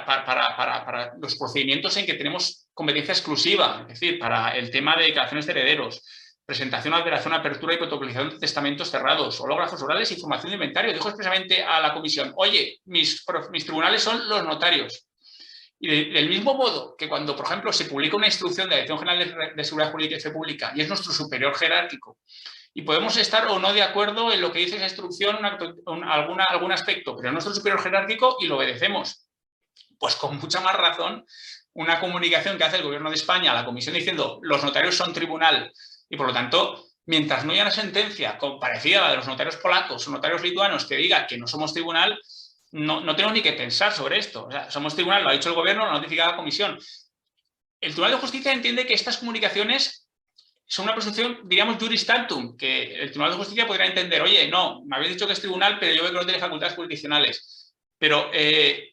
Speaker 2: para los procedimientos en que tenemos competencia exclusiva, es decir, para el tema de declaraciones de herederos, presentación, alteración, apertura y protocolización de testamentos cerrados, hológrafos orales y formación de inventario. Dijo expresamente a la comisión, oye, mis tribunales son los notarios. Y del mismo modo que cuando, por ejemplo, se publica una instrucción de la Dirección General de Seguridad Jurídica y Fe Pública y es nuestro superior jerárquico, y podemos estar o no de acuerdo en lo que dice esa instrucción, algún aspecto, pero es nuestro superior jerárquico y lo obedecemos. Pues con mucha más razón, una comunicación que hace el Gobierno de España a la Comisión diciendo los notarios son tribunal y, por lo tanto, mientras no haya una sentencia parecida a la de los notarios polacos o notarios lituanos que diga que no somos tribunal, no tenemos ni que pensar sobre esto. O sea, somos tribunal, lo ha dicho el Gobierno, lo ha notificado la Comisión. El Tribunal de Justicia entiende que estas comunicaciones son una presunción, diríamos, juris tantum, que el Tribunal de Justicia podría entender, oye, no, me habéis dicho que es tribunal, pero yo veo que no tiene facultades jurisdiccionales. Pero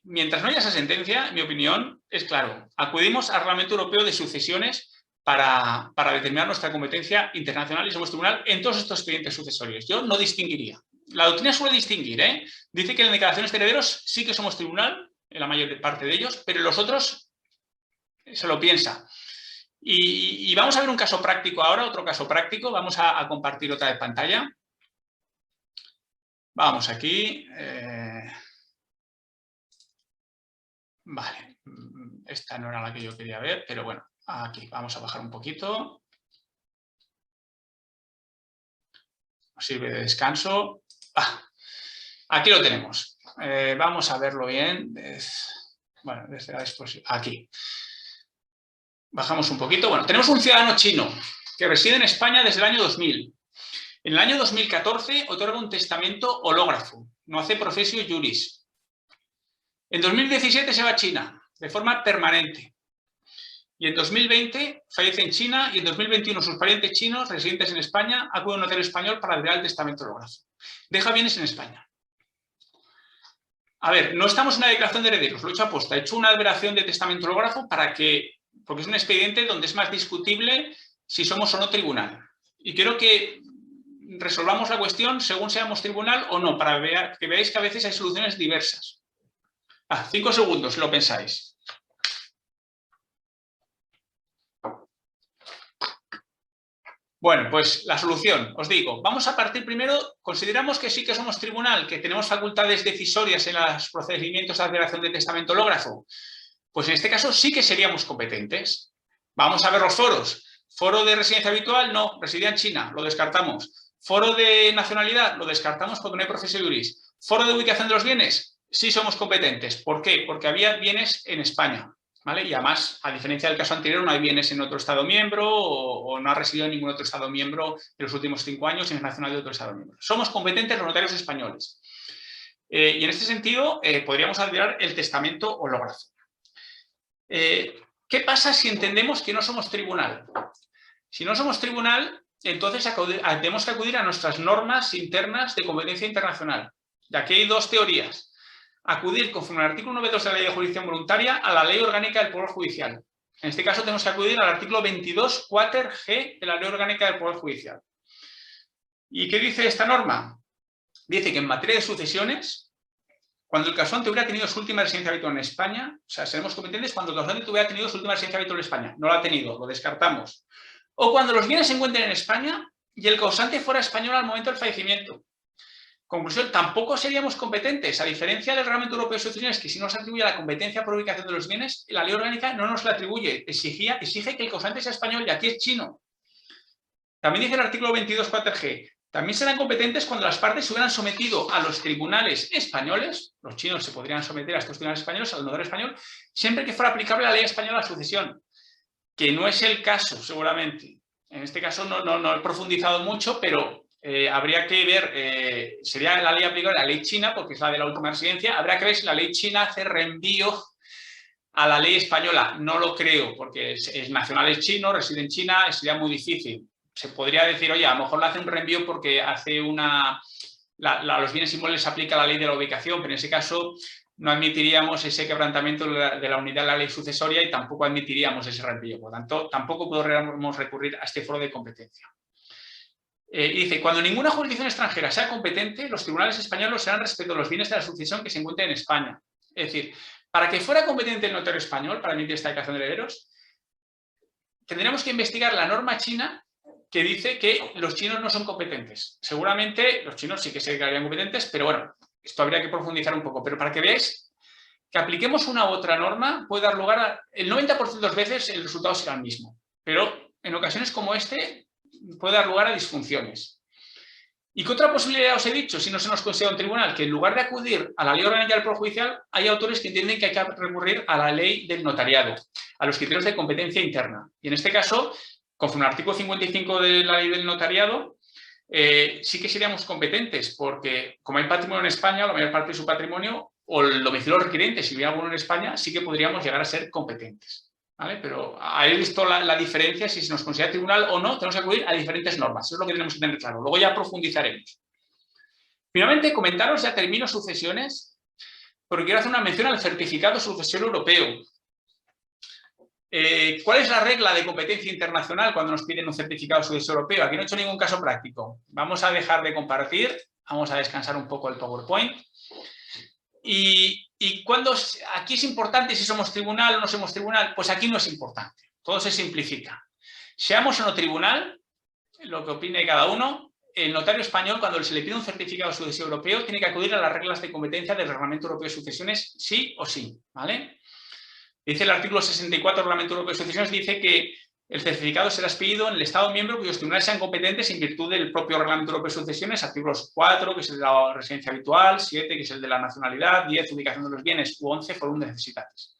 Speaker 2: mientras no haya esa sentencia, mi opinión es claro, acudimos al Reglamento Europeo de Sucesiones para determinar nuestra competencia internacional y somos tribunal en todos estos expedientes sucesorios. Yo no distinguiría. La doctrina suele distinguir, ¿eh? Dice que en declaraciones de herederos sí que somos tribunal, en la mayor parte de ellos, pero los otros se lo piensa. Y vamos a ver un caso práctico ahora, otro caso práctico. Vamos a compartir otra vez pantalla. Vamos aquí. Vale, esta no era la que yo quería ver, pero bueno, aquí vamos a bajar un poquito. Nos sirve de descanso. Aquí lo tenemos. Vamos a verlo bien. Bueno, desde la exposición. Aquí. Bajamos un poquito. Bueno, tenemos un ciudadano chino que reside en España desde el año 2000. En el año 2014 otorga un testamento hológrafo. no hace professio juris. En 2017 se va a China, de forma permanente. Y en 2020 fallece en China y en 2021 sus parientes chinos residentes en España acuden a un notario español para liberar el testamento hológrafo. Deja bienes en España. A ver, no estamos en una declaración de herederos, lo he hecho aposta. He hecho una liberación de testamento hológrafo porque es un expediente donde es más discutible si somos o no tribunal. Y quiero que resolvamos la cuestión según seamos tribunal o no, para que veáis que a veces hay soluciones diversas. 5 segundos, si lo pensáis. Bueno, pues la solución, os digo, vamos a partir primero, consideramos que sí que somos tribunal, que tenemos facultades decisorias en los procedimientos de liberación de testamento hológrafo. Pues en este caso sí que seríamos competentes. Vamos a ver los foros. Foro de residencia habitual, no, residía en China, lo descartamos. Foro de nacionalidad, lo descartamos porque no hay profesio juris. Foro de ubicación de los bienes, sí somos competentes. ¿Por qué? Porque había bienes en España, ¿vale? Y además, a diferencia del caso anterior, no hay bienes en otro Estado miembro o no ha residido en ningún otro Estado miembro en los últimos 5 años y es nacional de otro Estado miembro. Somos competentes los notarios españoles. Y en este sentido, podríamos alterar el testamento hológrafo. ¿Qué pasa si entendemos que no somos tribunal? Si no somos tribunal, entonces tenemos que acudir a nuestras normas internas de competencia internacional. Y aquí hay 2 teorías. Acudir, conforme al artículo 9.2 de la Ley de Jurisdicción Voluntaria, a la Ley Orgánica del Poder Judicial. En este caso tenemos que acudir al artículo 22, 4G de la Ley Orgánica del Poder Judicial. ¿Y qué dice esta norma? Dice que en materia de sucesiones, cuando el causante hubiera tenido su última residencia habitual en España, o sea, seremos competentes cuando el causante hubiera tenido su última residencia habitual en España. No lo ha tenido, lo descartamos. O cuando los bienes se encuentren en España y el causante fuera español al momento del fallecimiento. Conclusión, tampoco seríamos competentes, a diferencia del Reglamento Europeo de Sucesiones, que si nos atribuye la competencia por ubicación de los bienes, la ley orgánica no nos la atribuye, exige que el causante sea español y aquí es chino. También dice el artículo 22, 4G, también serán competentes cuando las partes se hubieran sometido a los tribunales españoles, los chinos se podrían someter a estos tribunales españoles, al notario español, siempre que fuera aplicable la ley española a la sucesión, que no es el caso, seguramente. En este caso no he profundizado mucho, pero habría que ver, sería la ley aplicable a la ley china, porque es la de la última residencia, habría que ver si la ley china hace reenvío a la ley española. No lo creo, porque es nacional es chino, reside en China, sería muy difícil. Se podría decir, oye, a lo mejor le hace un reenvío porque hace los bienes inmuebles se aplica la ley de la ubicación, pero en ese caso no admitiríamos ese quebrantamiento de la unidad de la ley sucesoria y tampoco admitiríamos ese reenvío. Por lo tanto, tampoco podríamos recurrir a este foro de competencia. Y dice, cuando ninguna jurisdicción extranjera sea competente, los tribunales españoles serán respecto a los bienes de la sucesión que se encuentren en España. Es decir, para que fuera competente el notario español para emitir esta declaración de herederos, tendríamos que investigar la norma china que dice que los chinos no son competentes. Seguramente los chinos sí que se declararían competentes, pero bueno, esto habría que profundizar un poco. Pero para que veáis que apliquemos una u otra norma puede dar lugar a... El 90% de las veces el resultado será el mismo, pero en ocasiones como este puede dar lugar a disfunciones. ¿Y qué otra posibilidad os he dicho si no se nos considera un tribunal? Que en lugar de acudir a la ley orgánica del Poder Judicial, hay autores que entienden que hay que recurrir a la ley del notariado, a los criterios de competencia interna. Y en este caso, conforme al artículo 55 de la ley del notariado, sí que seríamos competentes, porque como hay patrimonio en España, la mayor parte de su patrimonio, o el domicilio requirente, si hubiera alguno en España, sí que podríamos llegar a ser competentes. ¿Vale? Pero ahí he visto la diferencia, si se nos considera tribunal o no, tenemos que acudir a diferentes normas. Eso es lo que tenemos que tener claro. Luego ya profundizaremos. Finalmente, comentaros, ya termino sucesiones, porque quiero hacer una mención al certificado de sucesión europeo. ¿Cuál es la regla de competencia internacional cuando nos piden un certificado de sucesión europeo? Aquí no he hecho ningún caso práctico. Vamos a dejar de compartir, vamos a descansar un poco el PowerPoint. Y cuando aquí es importante si somos tribunal o no somos tribunal, pues aquí no es importante. Todo se simplifica. Seamos o no tribunal, lo que opine cada uno, el notario español, cuando se le pide un certificado de sucesión europeo, tiene que acudir a las reglas de competencia del Reglamento Europeo de Sucesiones, sí o sí, ¿vale? Dice el artículo 64 del Reglamento Europeo de Sucesiones, dice que el certificado será expedido en el Estado miembro cuyos tribunales sean competentes en virtud del propio Reglamento Europeo de Sucesiones, artículos 4, que es el de la residencia habitual, 7, que es el de la nacionalidad, 10, ubicación de los bienes, u 11, forum de necesitates.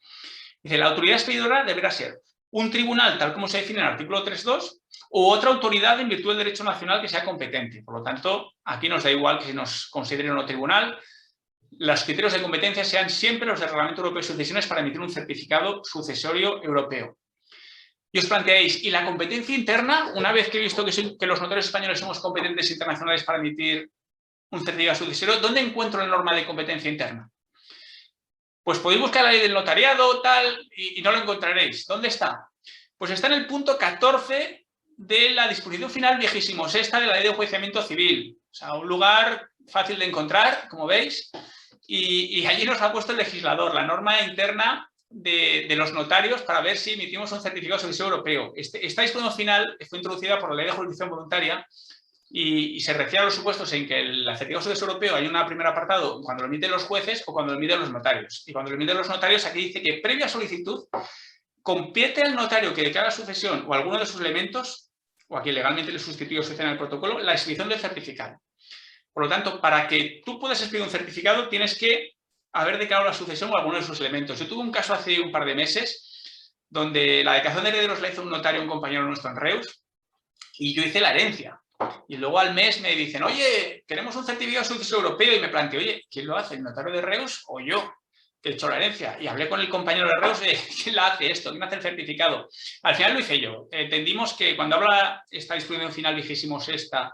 Speaker 2: Dice, la autoridad expedidora deberá ser un tribunal, tal como se define en el artículo 3.2, u otra autoridad en virtud del derecho nacional que sea competente. Por lo tanto, aquí nos da igual que se nos considere o no tribunal. los criterios de competencia sean siempre los del Reglamento Europeo de Sucesiones para emitir un certificado sucesorio europeo. Y os planteáis, ¿y la competencia interna? Una vez que he visto que los notarios españoles somos competentes internacionales para emitir un certificado sucesorio, ¿dónde encuentro la norma de competencia interna? Pues podéis buscar la ley del notariado, tal, y no lo encontraréis. ¿Dónde está? Pues está en el punto 14 de la disposición final 26ª de la ley de enjuiciamiento civil. O sea, un lugar fácil de encontrar, como veis, y allí nos ha puesto el legislador, la norma interna de los notarios para ver si emitimos un certificado sucesorio europeo. Esta disposición final fue introducida por la ley de jurisdicción voluntaria y se refiere a los supuestos en que el certificado sucesorio europeo hay un primer apartado cuando lo emiten los jueces o cuando lo emiten los notarios. Y cuando lo emiten los notarios, aquí dice que previa solicitud compete al notario que declara sucesión o alguno de sus elementos, o a quien legalmente le sustituye o sucede en el protocolo, la expedición del certificado. Por lo tanto, para que tú puedas expedir un certificado, tienes que haber declarado la sucesión o alguno de sus elementos. Yo tuve un caso hace un par de meses donde la declaración de herederos la hizo un notario, un compañero nuestro en Reus, y yo hice la herencia. Y luego al mes me dicen, oye, queremos un certificado sucesorio europeo, y me planteé, oye, ¿quién lo hace? ¿El notario de Reus o yo, que he hecho la herencia? Y hablé con el compañero de Reus, ¿quién la hace esto? ¿Quién hace el certificado? Al final lo hice yo. Entendimos que cuando habla esta disposición final 26ª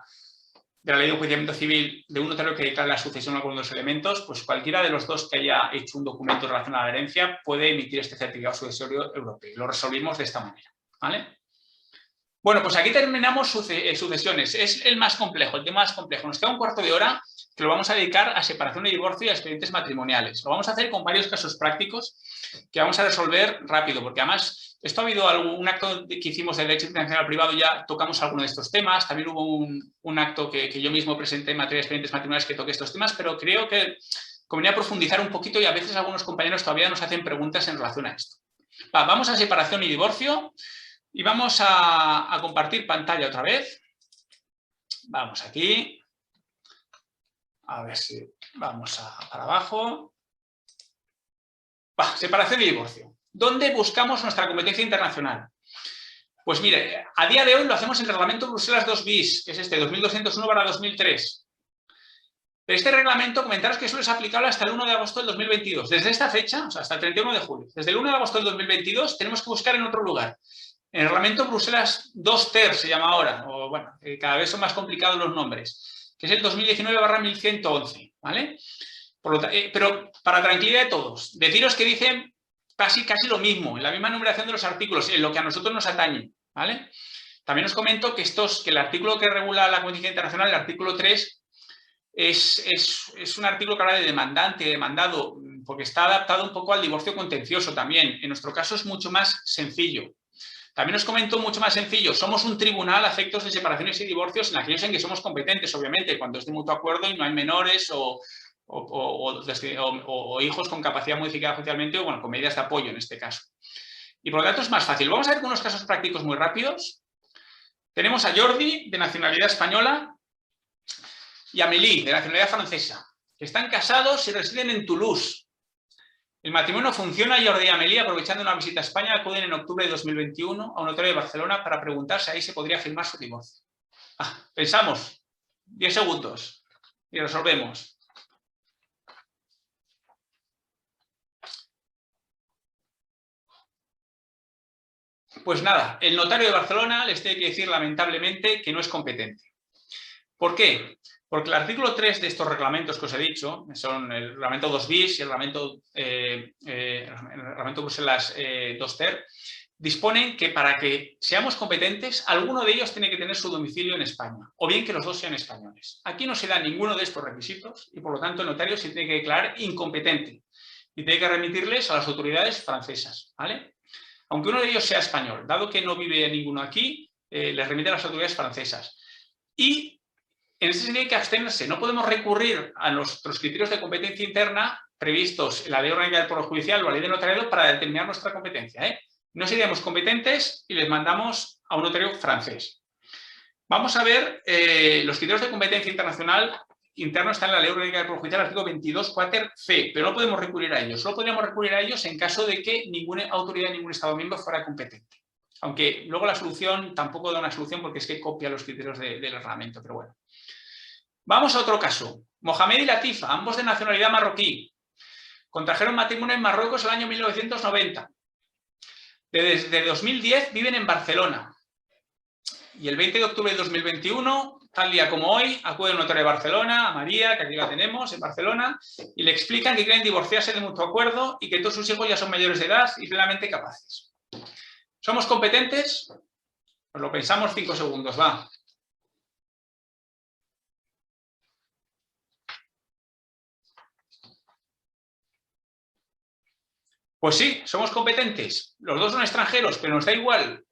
Speaker 2: de la ley de enjuiciamiento civil de un notario que declara la sucesión a alguno de los elementos, pues cualquiera de los dos que haya hecho un documento relacionado a la herencia puede emitir este certificado sucesorio europeo. Lo resolvimos de esta manera, ¿vale? Bueno, pues aquí terminamos sucesiones. Es el más complejo, el tema más complejo. Nos queda un cuarto de hora que lo vamos a dedicar a separación y divorcio y a expedientes matrimoniales. Lo vamos a hacer con varios casos prácticos que vamos a resolver rápido, porque además esto ha habido un acto que hicimos de Derecho Internacional Privado, ya tocamos alguno de estos temas. También hubo un acto que yo mismo presenté en materia de expedientes matrimoniales que toqué estos temas, pero creo que convenía profundizar un poquito y a veces algunos compañeros todavía nos hacen preguntas en relación a esto. Vamos a separación y divorcio. Y vamos a compartir pantalla otra vez. Vamos aquí. A ver si vamos para abajo. Separación y divorcio. ¿Dónde buscamos nuestra competencia internacional? Pues mire, a día de hoy lo hacemos en el Reglamento Bruselas 2 bis, que es este, 2201/2003. Pero este reglamento, comentaros que solo es aplicable hasta el 1 de agosto del 2022. Desde esta fecha, o sea, hasta el 31 de julio. Desde el 1 de agosto del 2022 tenemos que buscar en otro lugar. En el Reglamento Bruselas 2 ter se llama ahora, o bueno, cada vez son más complicados los nombres, que es el 2019/1111, ¿vale? Pero para tranquilidad de todos, deciros que dicen casi lo mismo, en la misma numeración de los artículos, en lo que a nosotros nos atañe, ¿vale? También os comento que el artículo que regula la competencia internacional, el artículo 3, es un artículo que habla de demandante, demandado, porque está adaptado un poco al divorcio contencioso también. En nuestro caso es mucho más sencillo. También os comento mucho más sencillo, somos un tribunal a efectos de separaciones y divorcios en aquellos en que somos competentes, obviamente, cuando es de mutuo acuerdo y no hay menores o hijos con capacidad modificada judicialmente o bueno, con medidas de apoyo en este caso. Y por lo tanto es más fácil. Vamos a ver unos casos prácticos muy rápidos. Tenemos a Jordi, de nacionalidad española, y a Amélie, de nacionalidad francesa, que están casados y residen en Toulouse. El matrimonio funciona y Jordi y Amélie, aprovechando una visita a España, acuden en octubre de 2021 a un notario de Barcelona para preguntar si ahí se podría firmar su divorcio. Pensamos, 10 segundos y resolvemos. Pues nada, el notario de Barcelona les tiene que decir lamentablemente que no es competente. ¿Por qué? Porque el artículo 3 de estos reglamentos que os he dicho, son el reglamento 2 bis y el reglamento Bruselas 2 ter, disponen que para que seamos competentes, alguno de ellos tiene que tener su domicilio en España, o bien que los dos sean españoles. Aquí no se da ninguno de estos requisitos y por lo tanto el notario se tiene que declarar incompetente y tiene que remitirles a las autoridades francesas, ¿vale? Aunque uno de ellos sea español, dado que no vive ninguno aquí, les remite a las autoridades francesas. Y en ese sentido hay que abstenerse. No podemos recurrir a nuestros criterios de competencia interna previstos en la Ley Orgánica del Poder Judicial o la Ley de Notariado para determinar nuestra competencia, ¿eh? No seríamos competentes y les mandamos a un notario francés. Vamos a ver los criterios de competencia internacional interno están en la Ley Orgánica del Poder Judicial, artículo 22 cuater c, pero no podemos recurrir a ellos. Solo podríamos recurrir a ellos en caso de que ninguna autoridad de ningún Estado miembro fuera competente. Aunque luego la solución tampoco da una solución porque es que copia los criterios del reglamento, pero bueno. Vamos a otro caso. Mohamed y Latifa, ambos de nacionalidad marroquí. Contrajeron matrimonio en Marruecos el año 1990. Desde 2010 viven en Barcelona. Y el 20 de octubre de 2021, tal día como hoy, acude un notario de Barcelona, a María, que aquí la tenemos, en Barcelona, y le explican que quieren divorciarse de mutuo acuerdo y que todos sus hijos ya son mayores de edad y plenamente capaces. ¿Somos competentes? Pues lo pensamos 5 segundos, va. Pues sí, somos competentes. Los dos son extranjeros, pero nos da igual.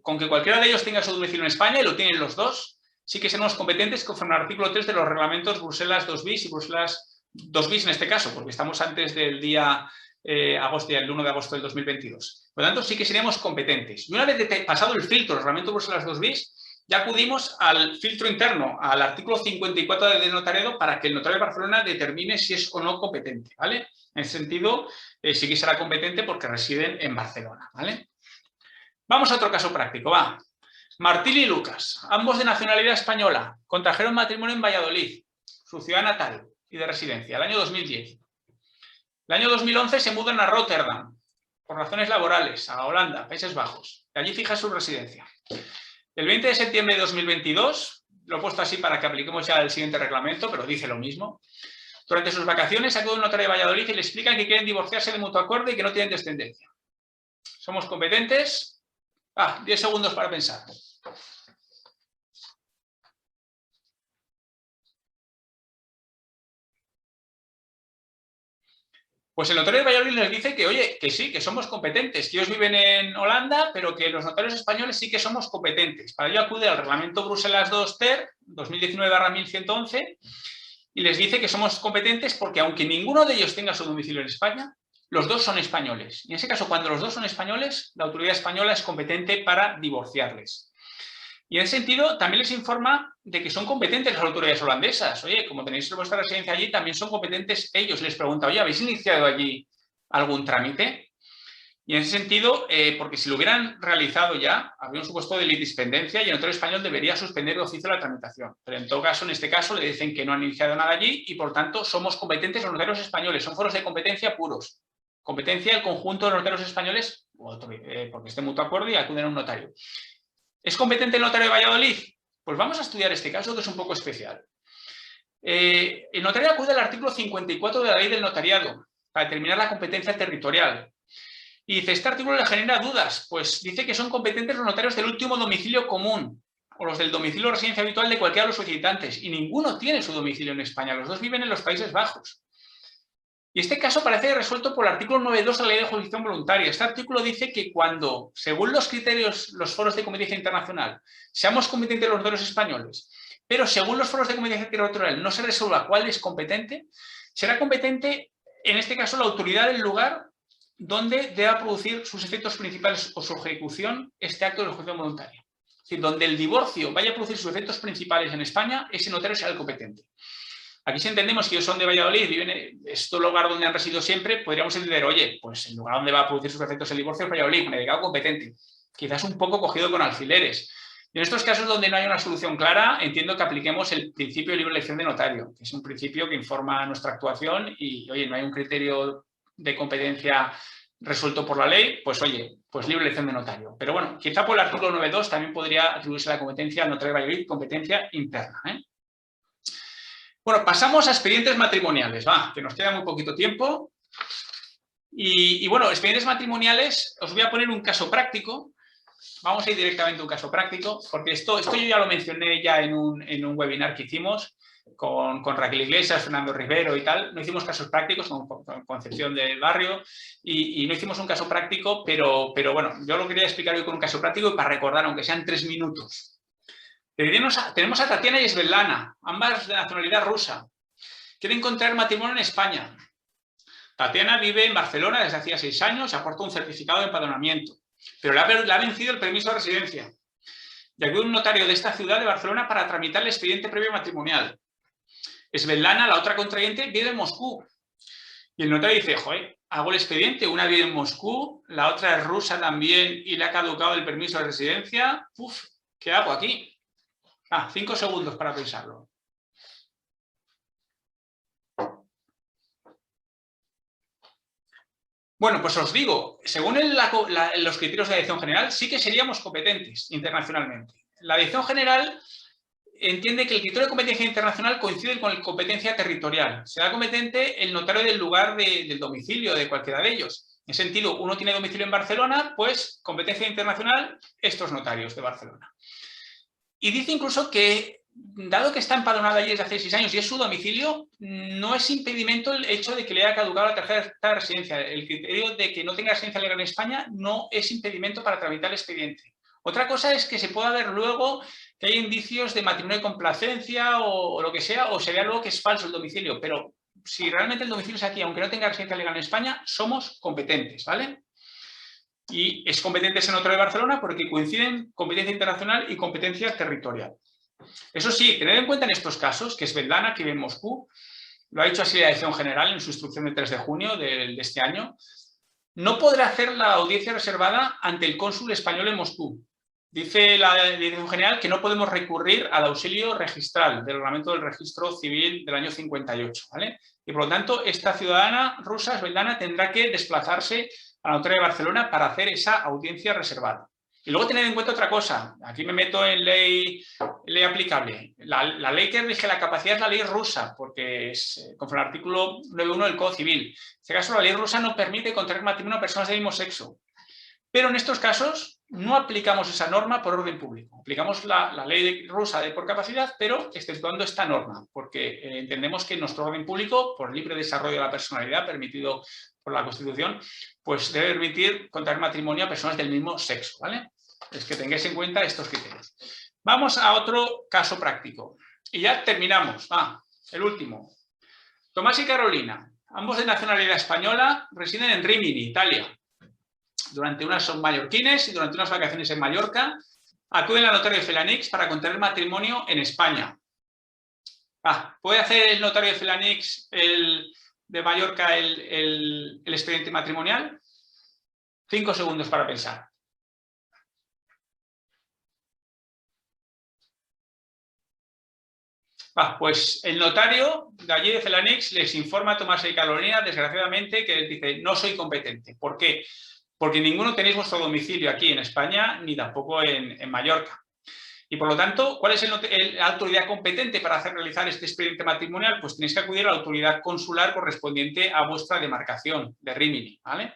Speaker 2: Con que cualquiera de ellos tenga su domicilio en España, y lo tienen los dos, sí que seremos competentes conforme al artículo 3 de los reglamentos Bruselas 2 bis y Bruselas 2 bis en este caso, porque estamos antes del día el 1 de agosto del 2022. Por lo tanto, sí que seríamos competentes. Y una vez pasado el filtro, el reglamento Bruselas 2 bis, ya acudimos al filtro interno, al artículo 54 del notariado, para que el notario de Barcelona determine si es o no competente, ¿vale? En ese sentido, sí que será competente porque residen en Barcelona, ¿vale? Vamos a otro caso práctico, va. Martín y Lucas, ambos de nacionalidad española, contrajeron matrimonio en Valladolid, su ciudad natal y de residencia, el año 2010. El año 2011 se mudan a Rotterdam, por razones laborales, a Holanda, Países Bajos, y allí fija su residencia. El 20 de septiembre de 2022, lo he puesto así para que apliquemos ya el siguiente reglamento, pero dice lo mismo. Durante sus vacaciones acude un notario de Valladolid y le explican que quieren divorciarse de mutuo acuerdo y que no tienen descendencia. ¿Somos competentes? 10 segundos para pensar. Pues el notario de Valladolid les dice que, oye, que sí, que somos competentes, que ellos viven en Holanda, pero que los notarios españoles sí que somos competentes. Para ello acude al reglamento Bruselas 2 ter, 2019/1111, y les dice que somos competentes porque aunque ninguno de ellos tenga su domicilio en España, los dos son españoles. Y en ese caso, cuando los dos son españoles, la autoridad española es competente para divorciarles. Y en ese sentido, también les informa de que son competentes las autoridades holandesas. Oye, como tenéis vuestra residencia allí, también son competentes ellos. Les pregunta, oye, ¿habéis iniciado allí algún trámite? Y en ese sentido, porque si lo hubieran realizado ya, habría un supuesto de litispendencia y el notario español debería suspender de oficio la tramitación. Pero en todo caso, en este caso, le dicen que no han iniciado nada allí y, por tanto, somos competentes los notarios españoles. Son foros de competencia puros. Competencia del conjunto de los notarios españoles, porque esté en mutuo acuerdo y acuden a un notario. ¿Es competente el notario de Valladolid? Pues vamos a estudiar este caso, que es un poco especial. El notario acude al artículo 54 de la ley del notariado para determinar la competencia territorial. Y dice, este artículo le genera dudas, pues dice que son competentes los notarios del último domicilio común o los del domicilio o residencia habitual de cualquiera de los solicitantes, y ninguno tiene su domicilio en España, los dos viven en los Países Bajos. Y este caso parece resuelto por el artículo 9.2 de la Ley de Jurisdicción Voluntaria. Este artículo dice que cuando, según los criterios, los foros de competencia internacional, seamos competentes los notarios españoles, pero según los foros de competencia territorial no se resuelva cuál es competente, será competente, en este caso, la autoridad del lugar donde deba producir sus efectos principales o su ejecución este acto de ejecución voluntaria. Es decir, donde el divorcio vaya a producir sus efectos principales en España, ese notario será el competente. Aquí si entendemos que ellos son de Valladolid, viven, es el lugar donde han residido siempre, podríamos entender, oye, pues el lugar donde va a producir sus efectos el divorcio es Valladolid, me he dedicado competente. Quizás un poco cogido con alfileres. Y en estos casos donde no hay una solución clara, entiendo que apliquemos el principio de libre elección de notario, que es un principio que informa nuestra actuación y, oye, no hay un criterio de competencia resuelto por la ley, pues oye, pues libre elección de notario. Pero bueno, quizá por el artículo 9.2 también podría atribuirse la competencia al notario de Valladolid, competencia interna. Bueno, pasamos a expedientes matrimoniales, que nos queda muy poquito tiempo. Y bueno, expedientes matrimoniales, os voy a poner un caso práctico. Vamos a ir directamente a un caso práctico, porque esto yo ya lo mencioné ya en un webinar que hicimos con Raquel Iglesias, Fernando Rivero y tal. No hicimos casos prácticos con Concepción del Barrio y no hicimos un caso práctico, pero bueno, yo lo quería explicar hoy con un caso práctico y para recordar, aunque sean 3 minutos. Tenemos a Tatiana y Svetlana, ambas de nacionalidad rusa. Quieren contraer matrimonio en España. Tatiana vive en Barcelona desde hacía 6 años y aporta un certificado de empadronamiento, pero le ha vencido el permiso de residencia. Y acude un notario de esta ciudad de Barcelona para tramitar el expediente previo matrimonial. Svetlana, la otra contrayente, vive en Moscú. Y el notario dice, joder, hago el expediente, una vive en Moscú, la otra es rusa también y le ha caducado el permiso de residencia. ¿Qué hago aquí? 5 segundos para pensarlo. Bueno, pues os digo, según los criterios de la Dirección General, sí que seríamos competentes internacionalmente. La Dirección General entiende que el criterio de competencia internacional coincide con la competencia territorial. Será competente el notario del lugar del domicilio de cualquiera de ellos. En ese sentido, uno tiene domicilio en Barcelona, pues competencia internacional, estos notarios de Barcelona. Y dice incluso que, dado que está empadronado allí desde hace 6 años y es su domicilio, no es impedimento el hecho de que le haya caducado la tarjeta de residencia. El criterio de que no tenga residencia legal en España no es impedimento para tramitar el expediente. Otra cosa es que se pueda ver luego que hay indicios de matrimonio de complacencia o lo que sea, o se vea luego que es falso el domicilio, pero si realmente el domicilio es aquí, aunque no tenga residencia legal en España, somos competentes, ¿vale? Y es competente ese notario de Barcelona porque coinciden competencia internacional y competencia territorial. Eso sí, tened en cuenta en estos casos que Svetlana, que vive en Moscú, lo ha dicho así la Dirección General en su instrucción del 3 de junio de este año, no podrá hacer la audiencia reservada ante el cónsul español en Moscú. Dice la Dirección General que no podemos recurrir al auxilio registral del reglamento del registro civil del año 58, ¿vale? Y por lo tanto, esta ciudadana rusa, Svetlana, tendrá que desplazarse a la notaría de Barcelona para hacer esa audiencia reservada. Y luego tened en cuenta otra cosa, aquí me meto en ley aplicable. La ley que rige la capacidad es la ley rusa, porque es conforme al artículo 9.1 del Código Civil. En este caso, la ley rusa no permite contraer matrimonio a personas del mismo sexo. Pero en estos casos no aplicamos esa norma por orden público. Aplicamos la ley rusa de por capacidad, pero exceptuando esta norma, porque entendemos que nuestro orden público, por libre desarrollo de la personalidad permitido por la Constitución, pues debe permitir contraer matrimonio a personas del mismo sexo, ¿vale? Es que tengáis en cuenta estos criterios. Vamos a otro caso práctico. Y ya terminamos. El último. Tomás y Carolina, ambos de nacionalidad española, residen en Rimini, Italia. Durante unas son mallorquines y durante unas vacaciones en Mallorca acuden al notario de Felanix para contraer matrimonio en España. ¿Puede hacer el notario de Felanix de Mallorca el expediente matrimonial? 5 segundos para pensar. Pues el notario de allí de Felanix les informa a Tomás y Carolina, desgraciadamente, que les dice, no soy competente. ¿Por qué? Porque ninguno tenéis vuestro domicilio aquí en España, ni tampoco en Mallorca. Y por lo tanto, ¿cuál es la autoridad competente para realizar este expediente matrimonial? Pues tenéis que acudir a la autoridad consular correspondiente a vuestra demarcación de Rimini, ¿vale?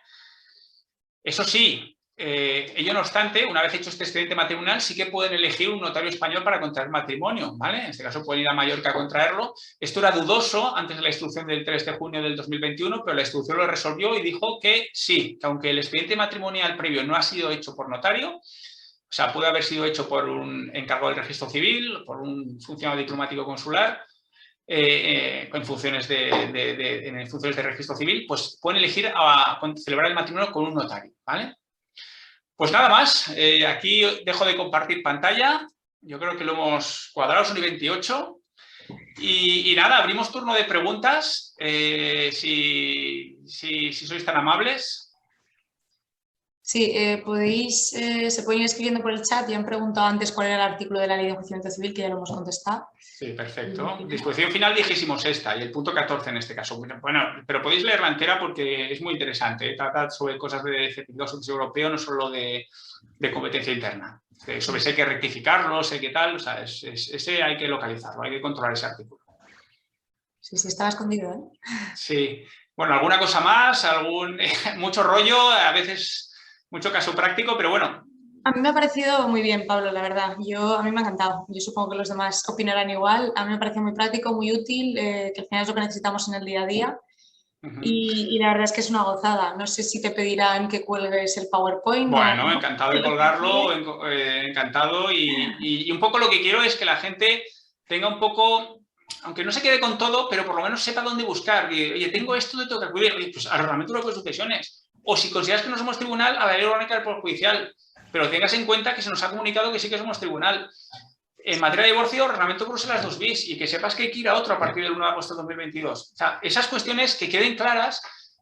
Speaker 2: Eso sí, ello no obstante, una vez hecho este expediente matrimonial, sí que pueden elegir un notario español para contraer matrimonio, ¿vale? En este caso pueden ir a Mallorca a contraerlo. Esto era dudoso antes de la instrucción del 3 de junio del 2021, pero la instrucción lo resolvió y dijo que sí, que aunque el expediente matrimonial previo no ha sido hecho por notario, o sea, puede haber sido hecho por un encargado del registro civil, por un funcionario diplomático consular, en funciones de registro civil, pues pueden elegir a celebrar el matrimonio con un notario, ¿vale? Pues nada más, aquí dejo de compartir pantalla, yo creo que lo hemos cuadrado, son y 28, y nada, abrimos turno de preguntas, si sois tan amables.
Speaker 1: Sí, se pueden ir escribiendo por el chat. Ya han preguntado antes cuál era el artículo de la Ley de Enjuiciamiento Civil, que ya lo hemos contestado.
Speaker 2: Sí, perfecto. Disposición final dijésemos esta y el punto 14 en este caso. Bueno, pero podéis leerla entera porque es muy interesante. Trata sobre cosas de certificado europeo, no solo de competencia interna. Sobre si hay que rectificarlo, sé qué tal. O sea, ese hay que localizarlo, hay que controlar ese artículo.
Speaker 1: Sí, estaba escondido, ¿eh?
Speaker 2: Sí. Bueno, alguna cosa más, mucho rollo, a veces mucho caso práctico, pero bueno.
Speaker 1: A mí me ha parecido muy bien, Pablo, la verdad. A mí me ha encantado. Yo supongo que los demás opinarán igual. A mí me parece muy práctico, muy útil, que al final es lo que necesitamos en el día a día. Y la verdad es que es una gozada. No sé si te pedirán que cuelgues el PowerPoint.
Speaker 2: Bueno, encantado de colgarlo, encantado. Y un poco lo que quiero es que la gente tenga un poco, aunque no se quede con todo, pero por lo menos sepa dónde buscar. Oye, tengo esto, tengo que acudir. Oye, pues al reglamento de sucesiones. O si consideras que no somos tribunal, a la ley orgánica del Poder Judicial. Pero tengas en cuenta que se nos ha comunicado que sí que somos tribunal. En materia de divorcio, reglamento Bruselas 2 bis, y que sepas que hay que ir a otro a partir del 1 de agosto de 2022. O sea, esas cuestiones que queden claras,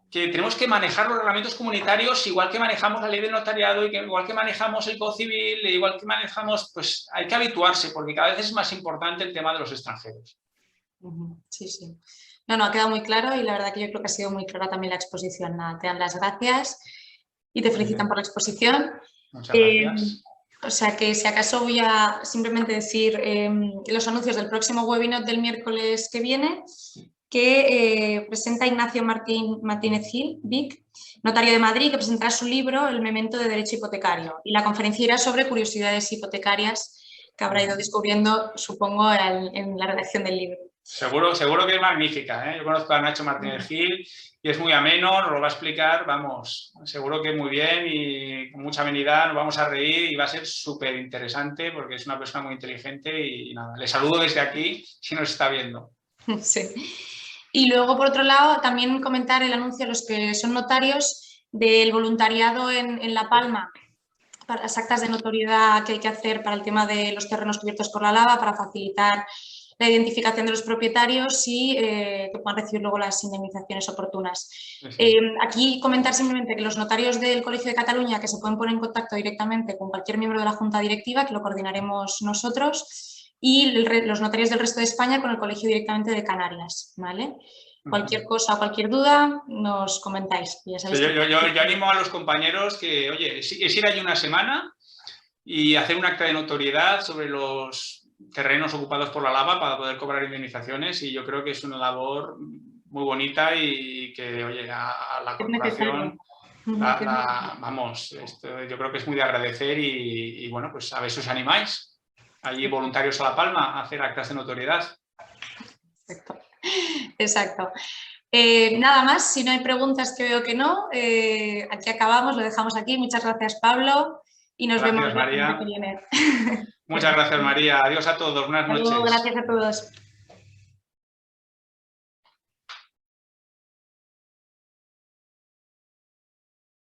Speaker 2: que tenemos que manejar los reglamentos comunitarios igual que manejamos la ley del notariado, igual que manejamos el Código Civil, igual que manejamos, pues hay que habituarse, porque cada vez es más importante el tema de los extranjeros.
Speaker 1: Sí. No, ha quedado muy claro y la verdad que yo creo que ha sido muy clara también la exposición. Nada, te dan las gracias y te felicitan por la exposición.
Speaker 2: Muchas gracias.
Speaker 1: O sea que si acaso voy a simplemente decir los anuncios del próximo webinar del miércoles que viene, que presenta Ignacio Martínez Gil, Vic, notario de Madrid, que presentará su libro El Memento de Derecho Hipotecario. Y la conferencia irá sobre curiosidades hipotecarias que habrá ido descubriendo, supongo, en la redacción del libro.
Speaker 2: Seguro que es magnífica, ¿eh? Yo conozco a Nacho Martínez Gil y es muy ameno, nos lo va a explicar, vamos, seguro que muy bien y con mucha amenidad, nos vamos a reír y va a ser súper interesante porque es una persona muy inteligente y nada, le saludo desde aquí si nos está viendo.
Speaker 1: Sí. Y luego, por otro lado, también comentar el anuncio a los que son notarios del voluntariado en La Palma, para las actas de notoriedad que hay que hacer para el tema de los terrenos cubiertos por la lava, para facilitar la identificación de los propietarios y que puedan recibir luego las indemnizaciones oportunas. Sí. Aquí comentar simplemente que los notarios del Colegio de Cataluña que se pueden poner en contacto directamente con cualquier miembro de la Junta Directiva, que lo coordinaremos nosotros, y los notarios del resto de España con el Colegio directamente de Canarias, ¿vale? Cualquier cosa o cualquier duda nos comentáis. Ya sabéis
Speaker 2: yo animo a los compañeros que, oye, es ir allí una semana y hacer un acta de notoriedad sobre los terrenos ocupados por la lava para poder cobrar indemnizaciones y yo creo que es una labor muy bonita y que, oye, a la corporación, vamos, yo creo que es muy de agradecer y bueno, pues a ver si os animáis allí voluntarios a La Palma a hacer actas de notoriedad.
Speaker 1: Exacto. Nada más, si no hay preguntas, que veo que no, aquí acabamos, lo dejamos aquí. Muchas gracias, Pablo, y nos vemos la semana que viene.
Speaker 2: Muchas gracias, María. Adiós a todos. Buenas noches.
Speaker 1: Gracias a todos.